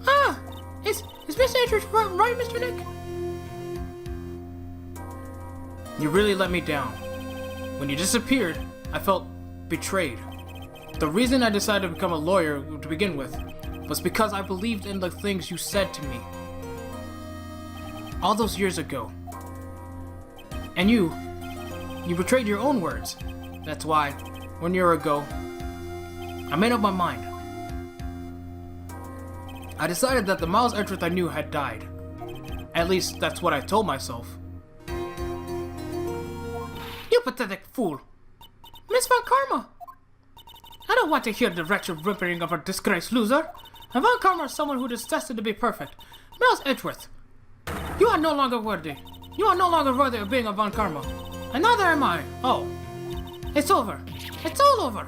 Ah! Is Mr. Edgeworth right, Mr. Nick? You really let me down. When you disappeared, I felt betrayed. The reason I decided to become a lawyer to begin with was because I believed in the things you said to me. All those years ago. And you betrayed your own words. That's why, 1 year ago, I made up my mind. I decided that the Miles Edgeworth I knew had died. At least, that's what I told myself. You pathetic fool! Miss Von Karma! I don't want to hear the wretched whimpering of a disgraced loser. And Von Karma is someone who is destined to be perfect. Miles Edgeworth, you are no longer worthy. You are no longer worthy of being a Von Karma. And neither am I. Oh. It's over. It's all over.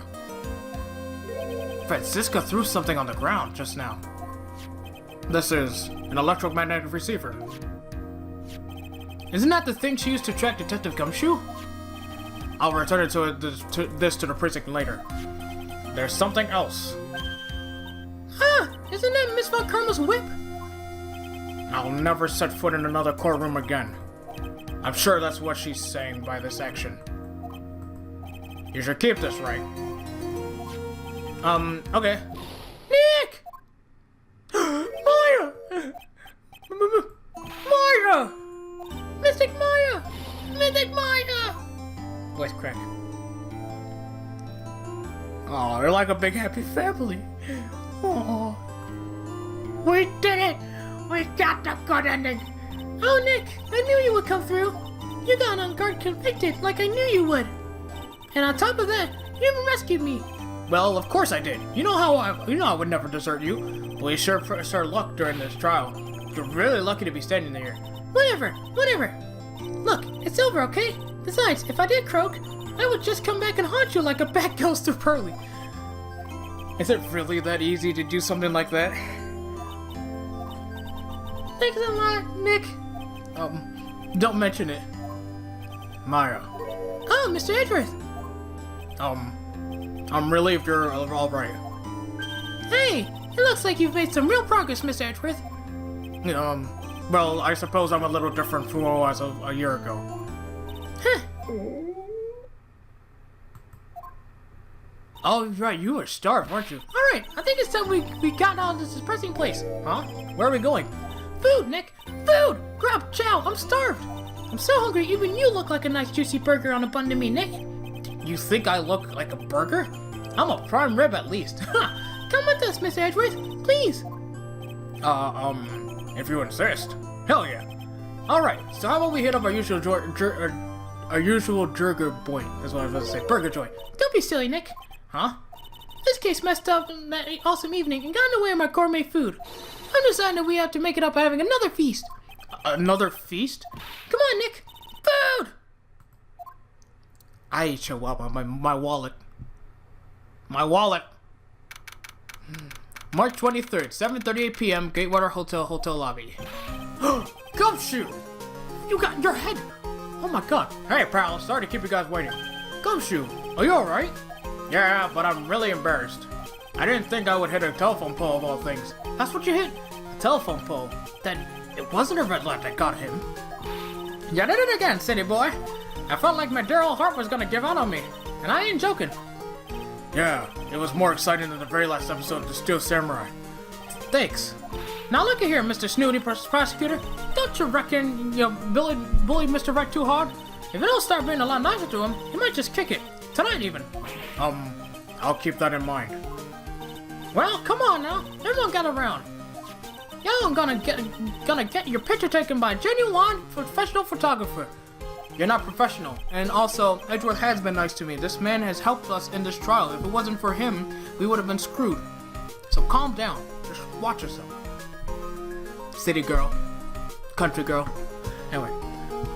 Francisca threw something on the ground just now. This is an electromagnetic receiver. Isn't that the thing she used to track Detective Gumshoe? I'll return it to the precinct later. There's something else. Ah! Isn't that Miss Von Karma's whip? I'll never set foot in another courtroom again. I'm sure that's what she's saying by this action. You should keep this, right? Okay. Nick! Maya! Maya! Mystic Maya! Mystic Maya! Voice crack. Oh, they're like a big happy family. Oh. We did it! We got the good ending! Oh, Nick, I knew you would come through. You got on guard convicted like I knew you would. And on top of that, you even rescued me. Well, of course I did. You know I would never desert you. We sure pressed our luck during this trial. You're really lucky to be standing there. Whatever. Look, it's over, okay? Besides, if I did croak, I would just come back and haunt you like a bad ghost to Pearly. Is it really that easy to do something like that? Thanks a lot, Nick. Don't mention it. Maya. Oh, Mr. Edgeworth. I'm relieved you're alright. Hey, it looks like you've made some real progress, Mr. Edgeworth. Well, I suppose I'm a little different from what I was a year ago. Huh. Oh, right, you were starved, weren't you? Alright, I think it's time we got out of this depressing place. Huh? Where are we going? Food, Nick! Food! Grab chow, I'm starved! I'm so hungry, even you look like a nice juicy burger on a bun to me, Nick. You think I look like a burger? I'm a prime rib at least. Come with us, Mr. Edgeworth, please. If you insist. Hell yeah. Alright, so how about we hit up our usual burger joint, is what I was about to say. Burger joint. Don't be silly, Nick. Huh? This case messed up that awesome evening and got in the way of my gourmet food. I'm deciding that we have to make it up by having another feast. Another feast? Come on, Nick. Food! I ate your wallet, my wallet. My wallet. March 23rd, 7:38 p.m., Gatewater Hotel lobby. Gumshoe! You got your head! Oh my god. Hey, pal, sorry to keep you guys waiting. Gumshoe, are you alright? Yeah, but I'm really embarrassed. I didn't think I would hit a telephone pole of all things. That's what you hit? A telephone pole? Then it wasn't a red light that got him. You did it again, city boy. I felt like my dear old heart was gonna give out on me. And I ain't joking. Yeah, it was more exciting than the very last episode of The Steel Samurai. Thanks. Now look at here, Mr. Snooty Prosecutor. Don't you reckon you bullied Mr. Wright too hard? If you don't start being a lot nicer to him, he might just kick it. Tonight even. I'll keep that in mind. Well, come on now. Everyone got around. Y'all gonna get your picture taken by a genuine professional photographer. You're not professional. And also, Edgeworth has been nice to me. This man has helped us in this trial. If it wasn't for him, we would have been screwed. So calm down. Just watch yourself. City girl. Country girl. Anyway.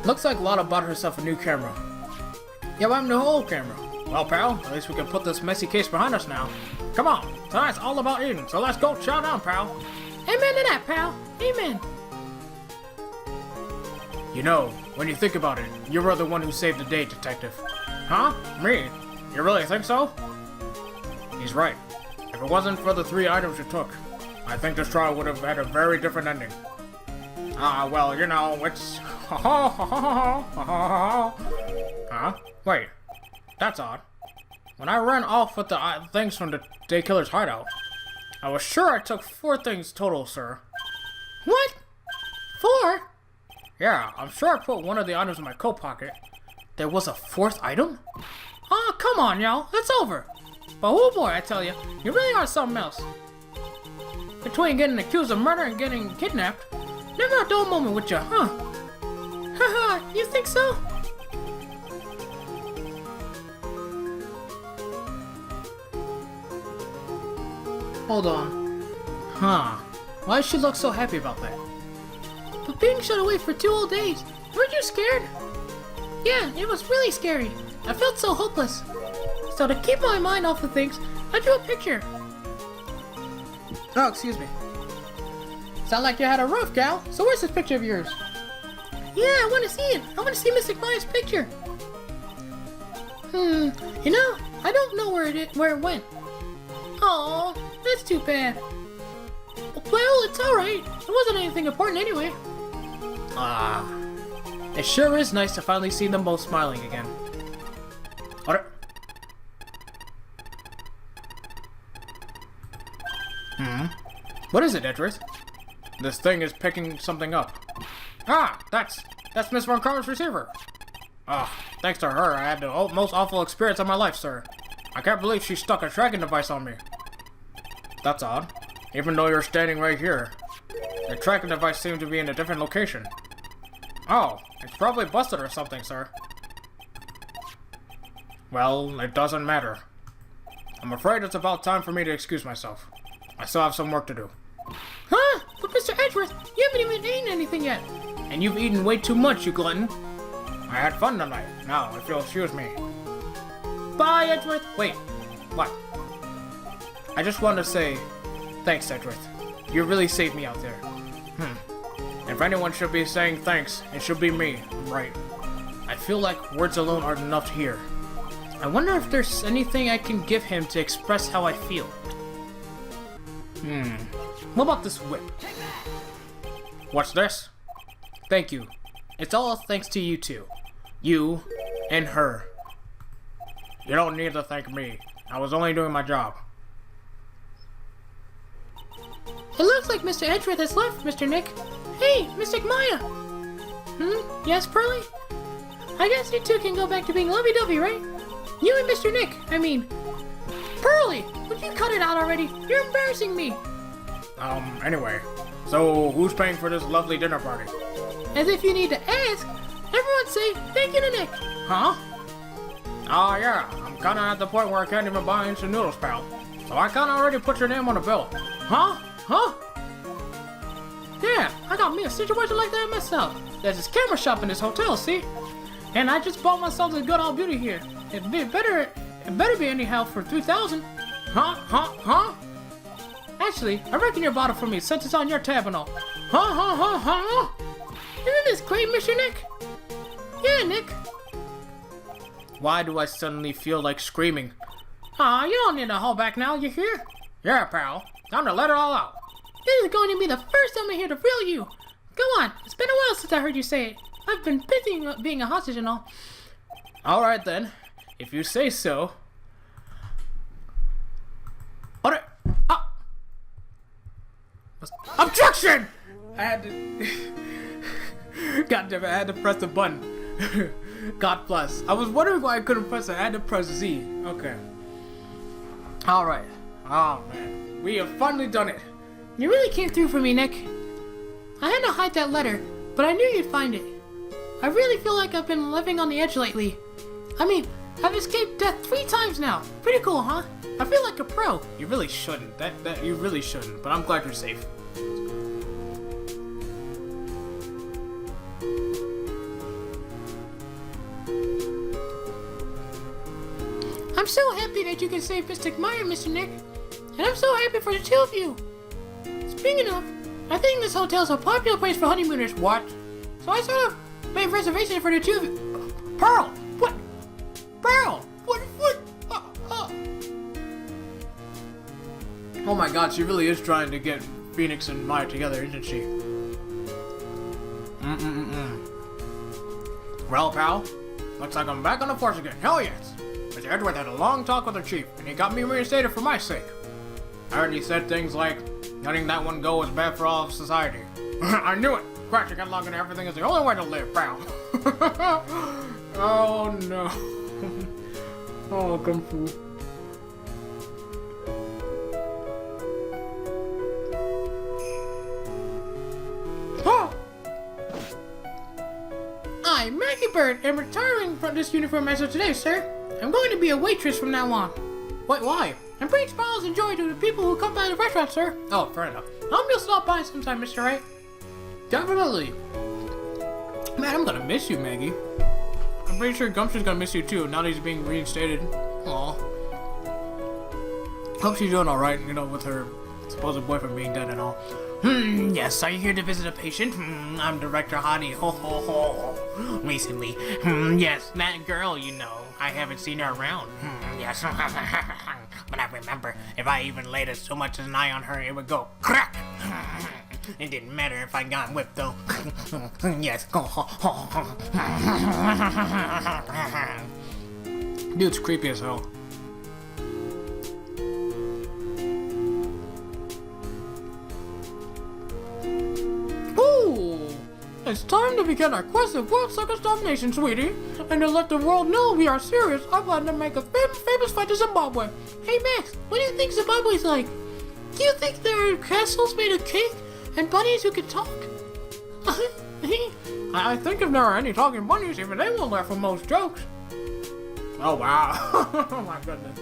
Looks like Lotta bought herself a new camera. Yeah, but I'm the old camera. Well, pal, at least we can put this messy case behind us now. Come on. Tonight's all about eating, so let's go chow down, pal. Amen to that, pal. Amen. You know, when you think about it, you were the one who saved the day, Detective. Huh? Me? You really think so? He's right. If it wasn't for the 3 items you took, I think this trial would have had a very different ending. Well, you know, it's... Huh? Wait. That's odd. When I ran off with the things from the Day Killer's hideout, I was sure I took 4 things total, sir. What? 4? Yeah, I'm sure I put one of the items in my coat pocket. There was a 4th item? Oh, come on, y'all. It's over. But oh boy, I tell you, you really are something else. Between getting accused of murder and getting kidnapped, never a dull moment with you, huh? Haha, you think so? Hold on. Huh. Why does she look so happy about that? But being shut away for 2 whole days, weren't you scared? Yeah, it was really scary. I felt so hopeless. So to keep my mind off of things, I drew a picture. Oh, excuse me. Sound like you had a rough, gal. So where's this picture of yours? Yeah, I want to see it. I want to see Mr. Maya's picture. You know, I don't know where it went. Oh, that's too bad. Well, it's alright. It wasn't anything important anyway. It sure is nice to finally see them both smiling again. What? What is it, Edgeworth? This thing is picking something up. That's Miss Von Karman's receiver. Thanks to her, I had the most awful experience of my life, sir. I can't believe she stuck a tracking device on me. That's odd. Even though you're standing right here, the tracking device seemed to be in a different location. Oh, it's probably busted or something, sir. Well, it doesn't matter. I'm afraid it's about time for me to excuse myself. I still have some work to do. Huh? But Mr. Edgeworth, you haven't even eaten anything yet. And you've eaten way too much, you glutton. I had fun tonight. Now, if you'll excuse me. Bye, Edgeworth. Wait, what? I just want to say, thanks, Edgeworth. You really saved me out there. If anyone should be saying thanks, it should be me, Wright. I feel like words alone aren't enough here. I wonder if there's anything I can give him to express how I feel. What about this whip? What's this? Thank you. It's all thanks to you two. You and her. You don't need to thank me. I was only doing my job. It looks like Mr. Edgeworth has left, Mr. Nick. Hey, Mr. Maya! Yes, Pearly? I guess you two can go back to being lovey-dovey, right? You and Mr. Nick, I mean. Pearly! Would you cut it out already? You're embarrassing me! Anyway. So, who's paying for this lovely dinner party? As if you need to ask, everyone say thank you to Nick! Huh? Oh yeah, I'm kinda at the point where I can't even buy instant noodles, pal. So I kinda already put your name on the bill. Huh? Yeah, I got me a situation like that myself. There's this camera shop in this hotel, see? And I just bought myself this good old beauty here. It better be anyhow for 3,000. Huh? Actually, I reckon you bought it for me since it's on your tab and all. Isn't this great, Mr. Nick? Yeah, Nick. Why do I suddenly feel like screaming? Aw, you don't need to hold back now, you hear? Yeah, pal. Time to let it all out. This is going to be the first time I hear the real you. Go on, it's been a while since I heard you say it. I've been busy being a hostage and all. Alright then, if you say so. Alright. Objection! I had to. God damn it, I had to press the button. God bless. I was wondering why I couldn't press it. I had to press Z. Okay. Alright. Oh man. We have finally done it. You really came through for me, Nick. I had to hide that letter, but I knew you'd find it. I really feel like I've been living on the edge lately. I mean, I've escaped death 3 times now. Pretty cool, huh? I feel like a pro. You really shouldn't. That you really shouldn't. But I'm glad you're safe. I'm so happy that you can save Mr. Meyer, Mr. Nick. And I'm so happy for the 2 of you. Speaking of, I think this hotel's a popular place for honeymooners. What? So I sort of made reservations for the 2 of you. Pearl! What? Pearl! What? Oh my god, she really is trying to get Phoenix and Maya together, isn't she? Well, pal, looks like I'm back on the force again. Hell yes! Mr. Edgeworth had a long talk with the chief, and he got me reinstated for my sake. I heard he said things like, letting that one go was bad for all of society. I knew it! Crashing headlong and everything is the only way to live, pal. Oh no. Oh, Kung Fu. I'm Maggie Bird and retiring from this uniform as of today, sir. I'm going to be a waitress from now on. Wait, why? And bring smiles and joy to the people who come by the restaurant, sir. Oh, fair enough. I hope you'll stop by sometime, Mr. Wright. Definitely. Man, I'm gonna miss you, Maggie. I'm pretty sure Gumption's gonna miss you too, now that he's being reinstated. Aw. Hope she's doing alright, you know, with her supposed boyfriend being dead and all. Yes, are you here to visit a patient? I'm Director Honey. Ho ho ho. Recently. Yes, that girl, you know. I haven't seen her around. Yes. But I remember, if I even laid so much as an eye on her, it would go crack. It didn't matter if I got whipped though. Yes. Dude's creepy as hell. It's time to begin our quest of World Circus domination, sweetie. And to let the world know we are serious, I plan to make a famous fight to Zimbabwe. Hey Max, what do you think Zimbabwe's like? Do you think there are castles made of cake and bunnies who can talk? I think if there are any talking bunnies, even they won't laugh at most jokes. Oh wow. Oh my goodness.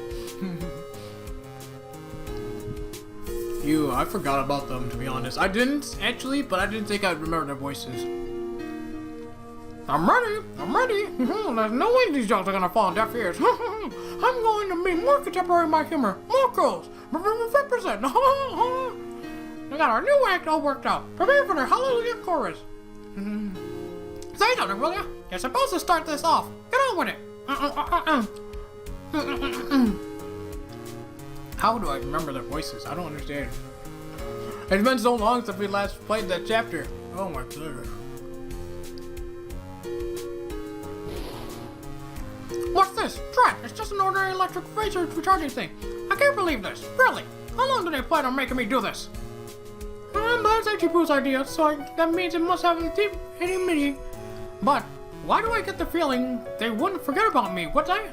few. I forgot about them, to be honest. I didn't, actually, but I didn't think I'd remember their voices. I'm ready. There's no way these jokes are gonna fall on deaf ears. I'm going to be more contemporary in my humor. More girls. 5%. We got our new act all worked out. Prepare for the Hallelujah chorus. Say something, will ya? You're supposed to start this off. Get on with it. How do I remember their voices? I don't understand. It's been so long since we last played that chapter. Oh my god. What's this? Drat, it's just an ordinary electric razor recharging thing. I can't believe this. Really? How long do they plan on making me do this? That's Ichibu's idea, so that means it must have a deep meaning. But why do I get the feeling they wouldn't forget about me, would they?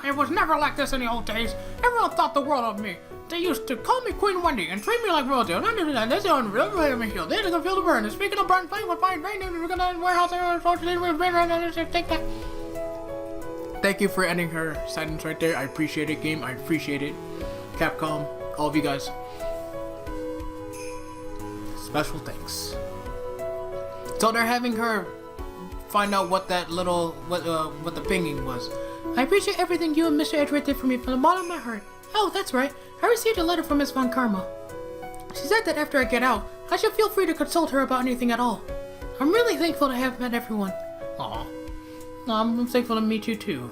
It was never like this in the old days. Everyone thought the world of me. They used to call me Queen Wendy and treat me like royalty. And this is on real me hill. They can feel the burn. And speaking of burn, playing with fine rain, we're gonna warehouse there. Take that. Thank you for ending her sentence right there. I appreciate it, game. I appreciate it. Capcom, all of you guys. Special thanks. So they're having her find out what that little, what the pinging was. I appreciate everything you and Mr. Edgeworth did for me from the bottom of my heart. Oh, that's right. I received a letter from Miss Von Karma. She said that after I get out, I should feel free to consult her about anything at all. I'm really thankful to have met everyone. Aw. I'm thankful to meet you too.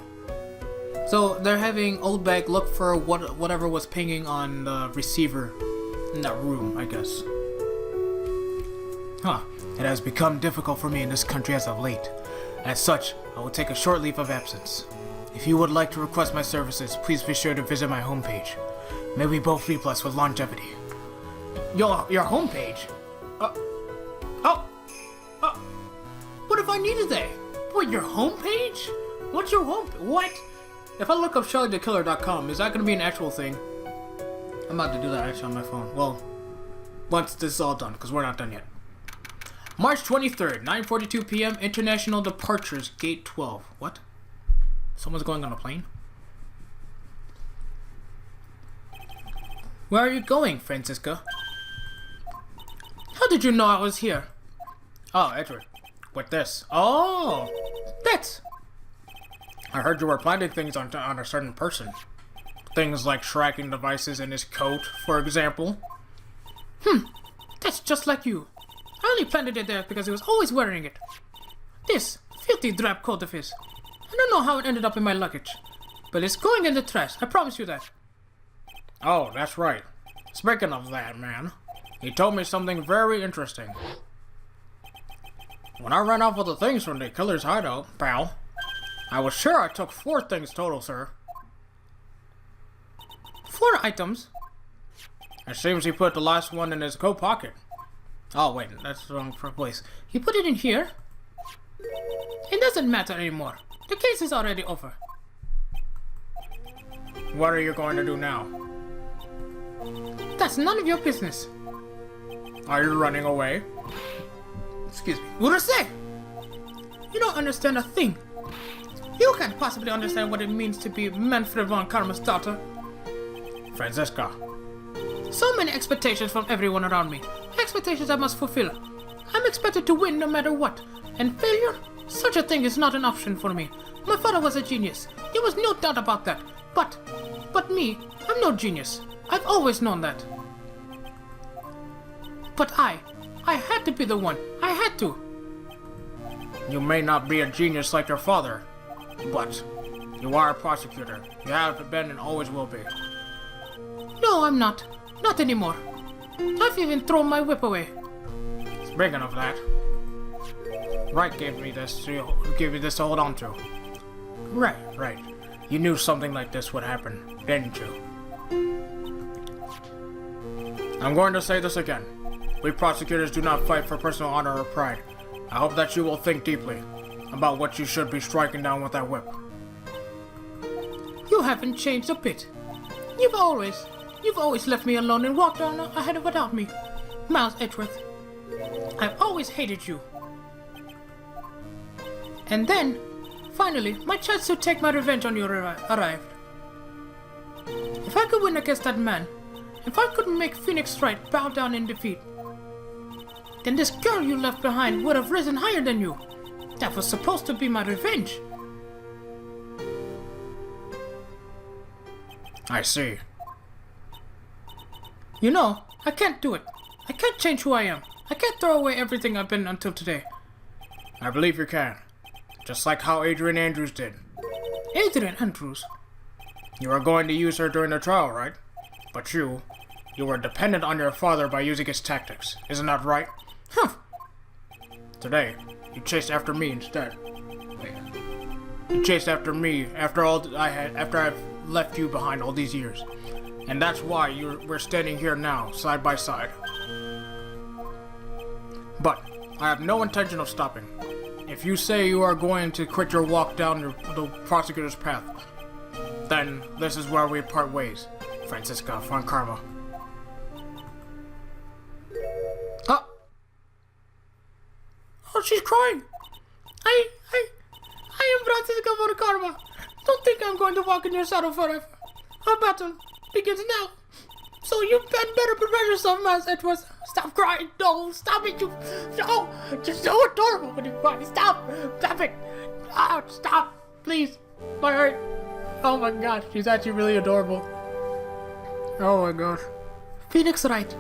So they're having Old Bag look for whatever was pinging on the receiver in that room, I guess. It has become difficult for me in this country as of late. As such, I will take a short leave of absence. If you would like to request my services, please be sure to visit my homepage. May we both be blessed with longevity. Your homepage? What if I needed that? What, your homepage? What's your homepage? What? If I look up ShellyTheKiller.com, is that going to be an actual thing? I'm about to do that actually on my phone. Well, once this is all done, because we're not done yet. March 23rd, 9:42 p.m. International Departures, Gate 12. What? Someone's going on a plane? Where are you going, Francisca? How did you know I was here? Oh, Edward. With this. Oh! That's... I heard you were planting things on a certain person. Things like tracking devices in his coat, for example. That's just like you. I only planted it there because he was always wearing it. This filthy drab coat of his. I don't know how it ended up in my luggage. But it's going in the trash, I promise you that. Oh, that's right. Speaking of that, man, he told me something very interesting. When I ran off with the things from the killer's hideout, pal, I was sure I took 4 things total, sir. 4 items? It seems he put the last one in his coat pocket. Oh, wait, that's the wrong place. He put it in here? It doesn't matter anymore. The case is already over. What are you going to do now? That's none of your business. Are you running away? Excuse me. What did I say? You don't understand a thing. You can't possibly understand what it means to be Manfred von Karma's daughter. Francisca. So many expectations from everyone around me. Expectations I must fulfill. I'm expected to win no matter what. And failure? Such a thing is not an option for me. My father was a genius. There was no doubt about that. But me, I'm no genius. I've always known that. But I had to be the one. I had to. You may not be a genius like your father, but you are a prosecutor. You have been and always will be. No, I'm not. Not anymore. I've even thrown my whip away. Speaking of that, Wright gave me this to hold on to. Right. You knew something like this would happen, didn't you? I'm going to say this again. We prosecutors do not fight for personal honor or pride. I hope that you will think deeply about what you should be striking down with that whip. You haven't changed a bit. You've always left me alone and walked on ahead without me. Miles Edgeworth. I've always hated you. And then, finally, my chance to take my revenge on you arrived. If I could win against that man, If I couldn't make Phoenix Wright bow down in defeat, then this girl you left behind would have risen higher than you. That was supposed to be my revenge. I see. You know, I can't do it. I can't change who I am. I can't throw away everything I've been until today. I believe you can. Just like how Adrian Andrews did. Adrian Andrews? You were going to use her during the trial, right? But you were dependent on your father by using his tactics. Isn't that right? Huh. Today, you chased after me instead. You chased after me after I've left you behind all these years. And that's why we're standing here now, side by side. But I have no intention of stopping. If you say you are going to quit your walk down the prosecutor's path, then this is where we part ways, Francisca von Karma. Oh, she's crying. I am Francisca von Karma. Don't think I'm going to walk in your shadow forever. Our battle begins now. So you better prepare yourself, Miles Edwards. Stop crying. No, stop it. No, you're so adorable when you cry. Stop it. Oh, stop, please. My heart. Oh my gosh, she's actually really adorable. Oh my gosh. Phoenix Wright.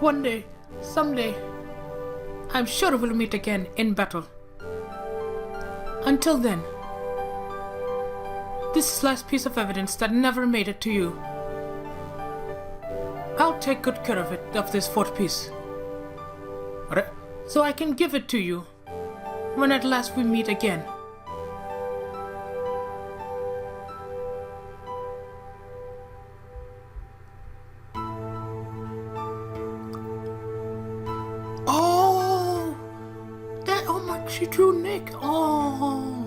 One day, someday, I'm sure we'll meet again in battle. Until then, this last piece of evidence that never made it to you, I'll take good care of it, of this fourth piece. So I can give it to you when at last we meet again. She drew Nick. Oh.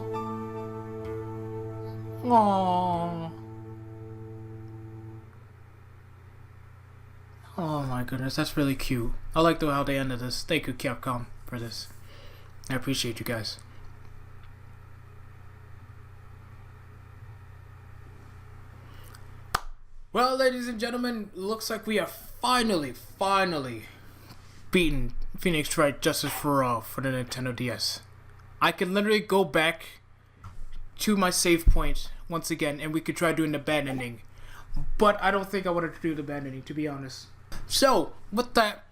Oh my goodness, that's really cute. I like how they ended this. Thank you, Capcom, for this. I appreciate you guys. Well, ladies and gentlemen, looks like we have finally beaten Phoenix Wright Justice for All for the Nintendo DS. I can literally go back to my save point once again and we could try doing the bad ending. But I don't think I wanted to do the bad ending, to be honest. So, with that,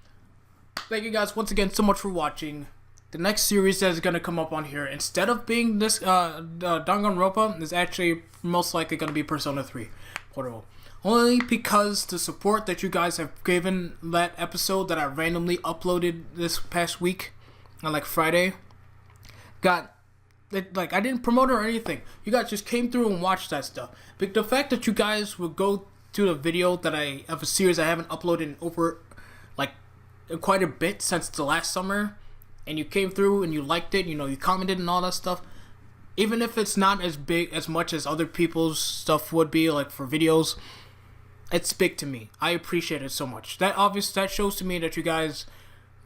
thank you guys once again so much for watching. The next series that is going to come up on here, instead of being this Danganronpa, is actually most likely going to be Persona 3 Portable. Only because the support that you guys have given that episode that I randomly uploaded this past week on like Friday I didn't promote it or anything. You guys just came through and watched that stuff. But the fact that you guys would go to the video that of a series I haven't uploaded in over like quite a bit since the last summer, and you came through and you liked it, you commented and all that stuff. Even if it's not as much as other people's stuff would be, like for videos, it's big to me. I appreciate it so much. That shows to me that you guys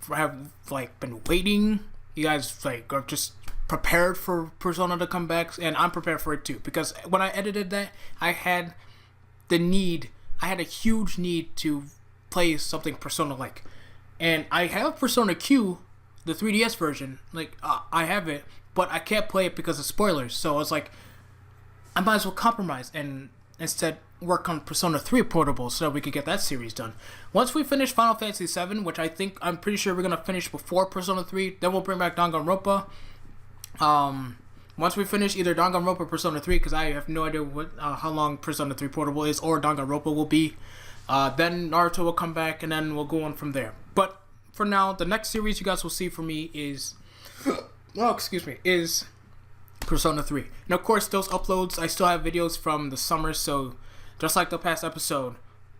have like been waiting. You guys like are just prepared for Persona to come back, and I'm prepared for it too. Because when I edited that, I had a huge need to play something Persona-like, and I have Persona Q, the 3DS version. I have it, but I can't play it because of spoilers. So I was like, I might as well compromise and instead work on Persona 3 Portable so that we could get that series done. Once we finish Final Fantasy 7, which I'm pretty sure we're going to finish before Persona 3, then we'll bring back Danganronpa. Once we finish either Danganronpa or Persona 3, because I have no idea how long Persona 3 Portable is or Danganronpa will be, then Naruto will come back and then we'll go on from there. But for now, the next series you guys will see from me is is Persona 3. And of course, those uploads, I still have videos from the summer, so just like the past episode,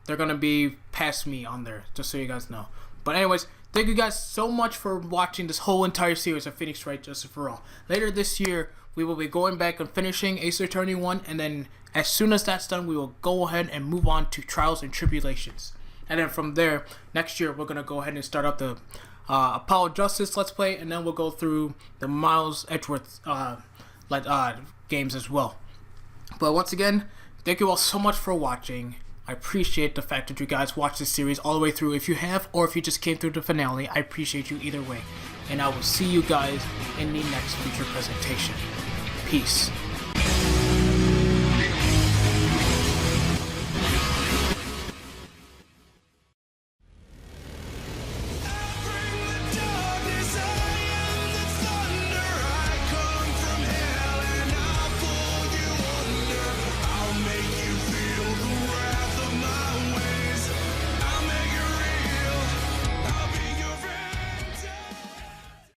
they're gonna be past me on there, just so you guys know. But anyways, thank you guys so much for watching this whole entire series of Phoenix Wright Justice for All. Later this year, we will be going back and finishing Ace Attorney 1, and then as soon as that's done, we will go ahead and move on to Trials and Tribulations. And then from there, next year, we're gonna go ahead and start up the Apollo Justice Let's Play, and then we'll go through the Miles Edgeworth games as well. But once again, thank you all so much for watching. I appreciate the fact that you guys watched this series all the way through. If you have, or if you just came through the finale, I appreciate you either way. And I will see you guys in the next future presentation. Peace.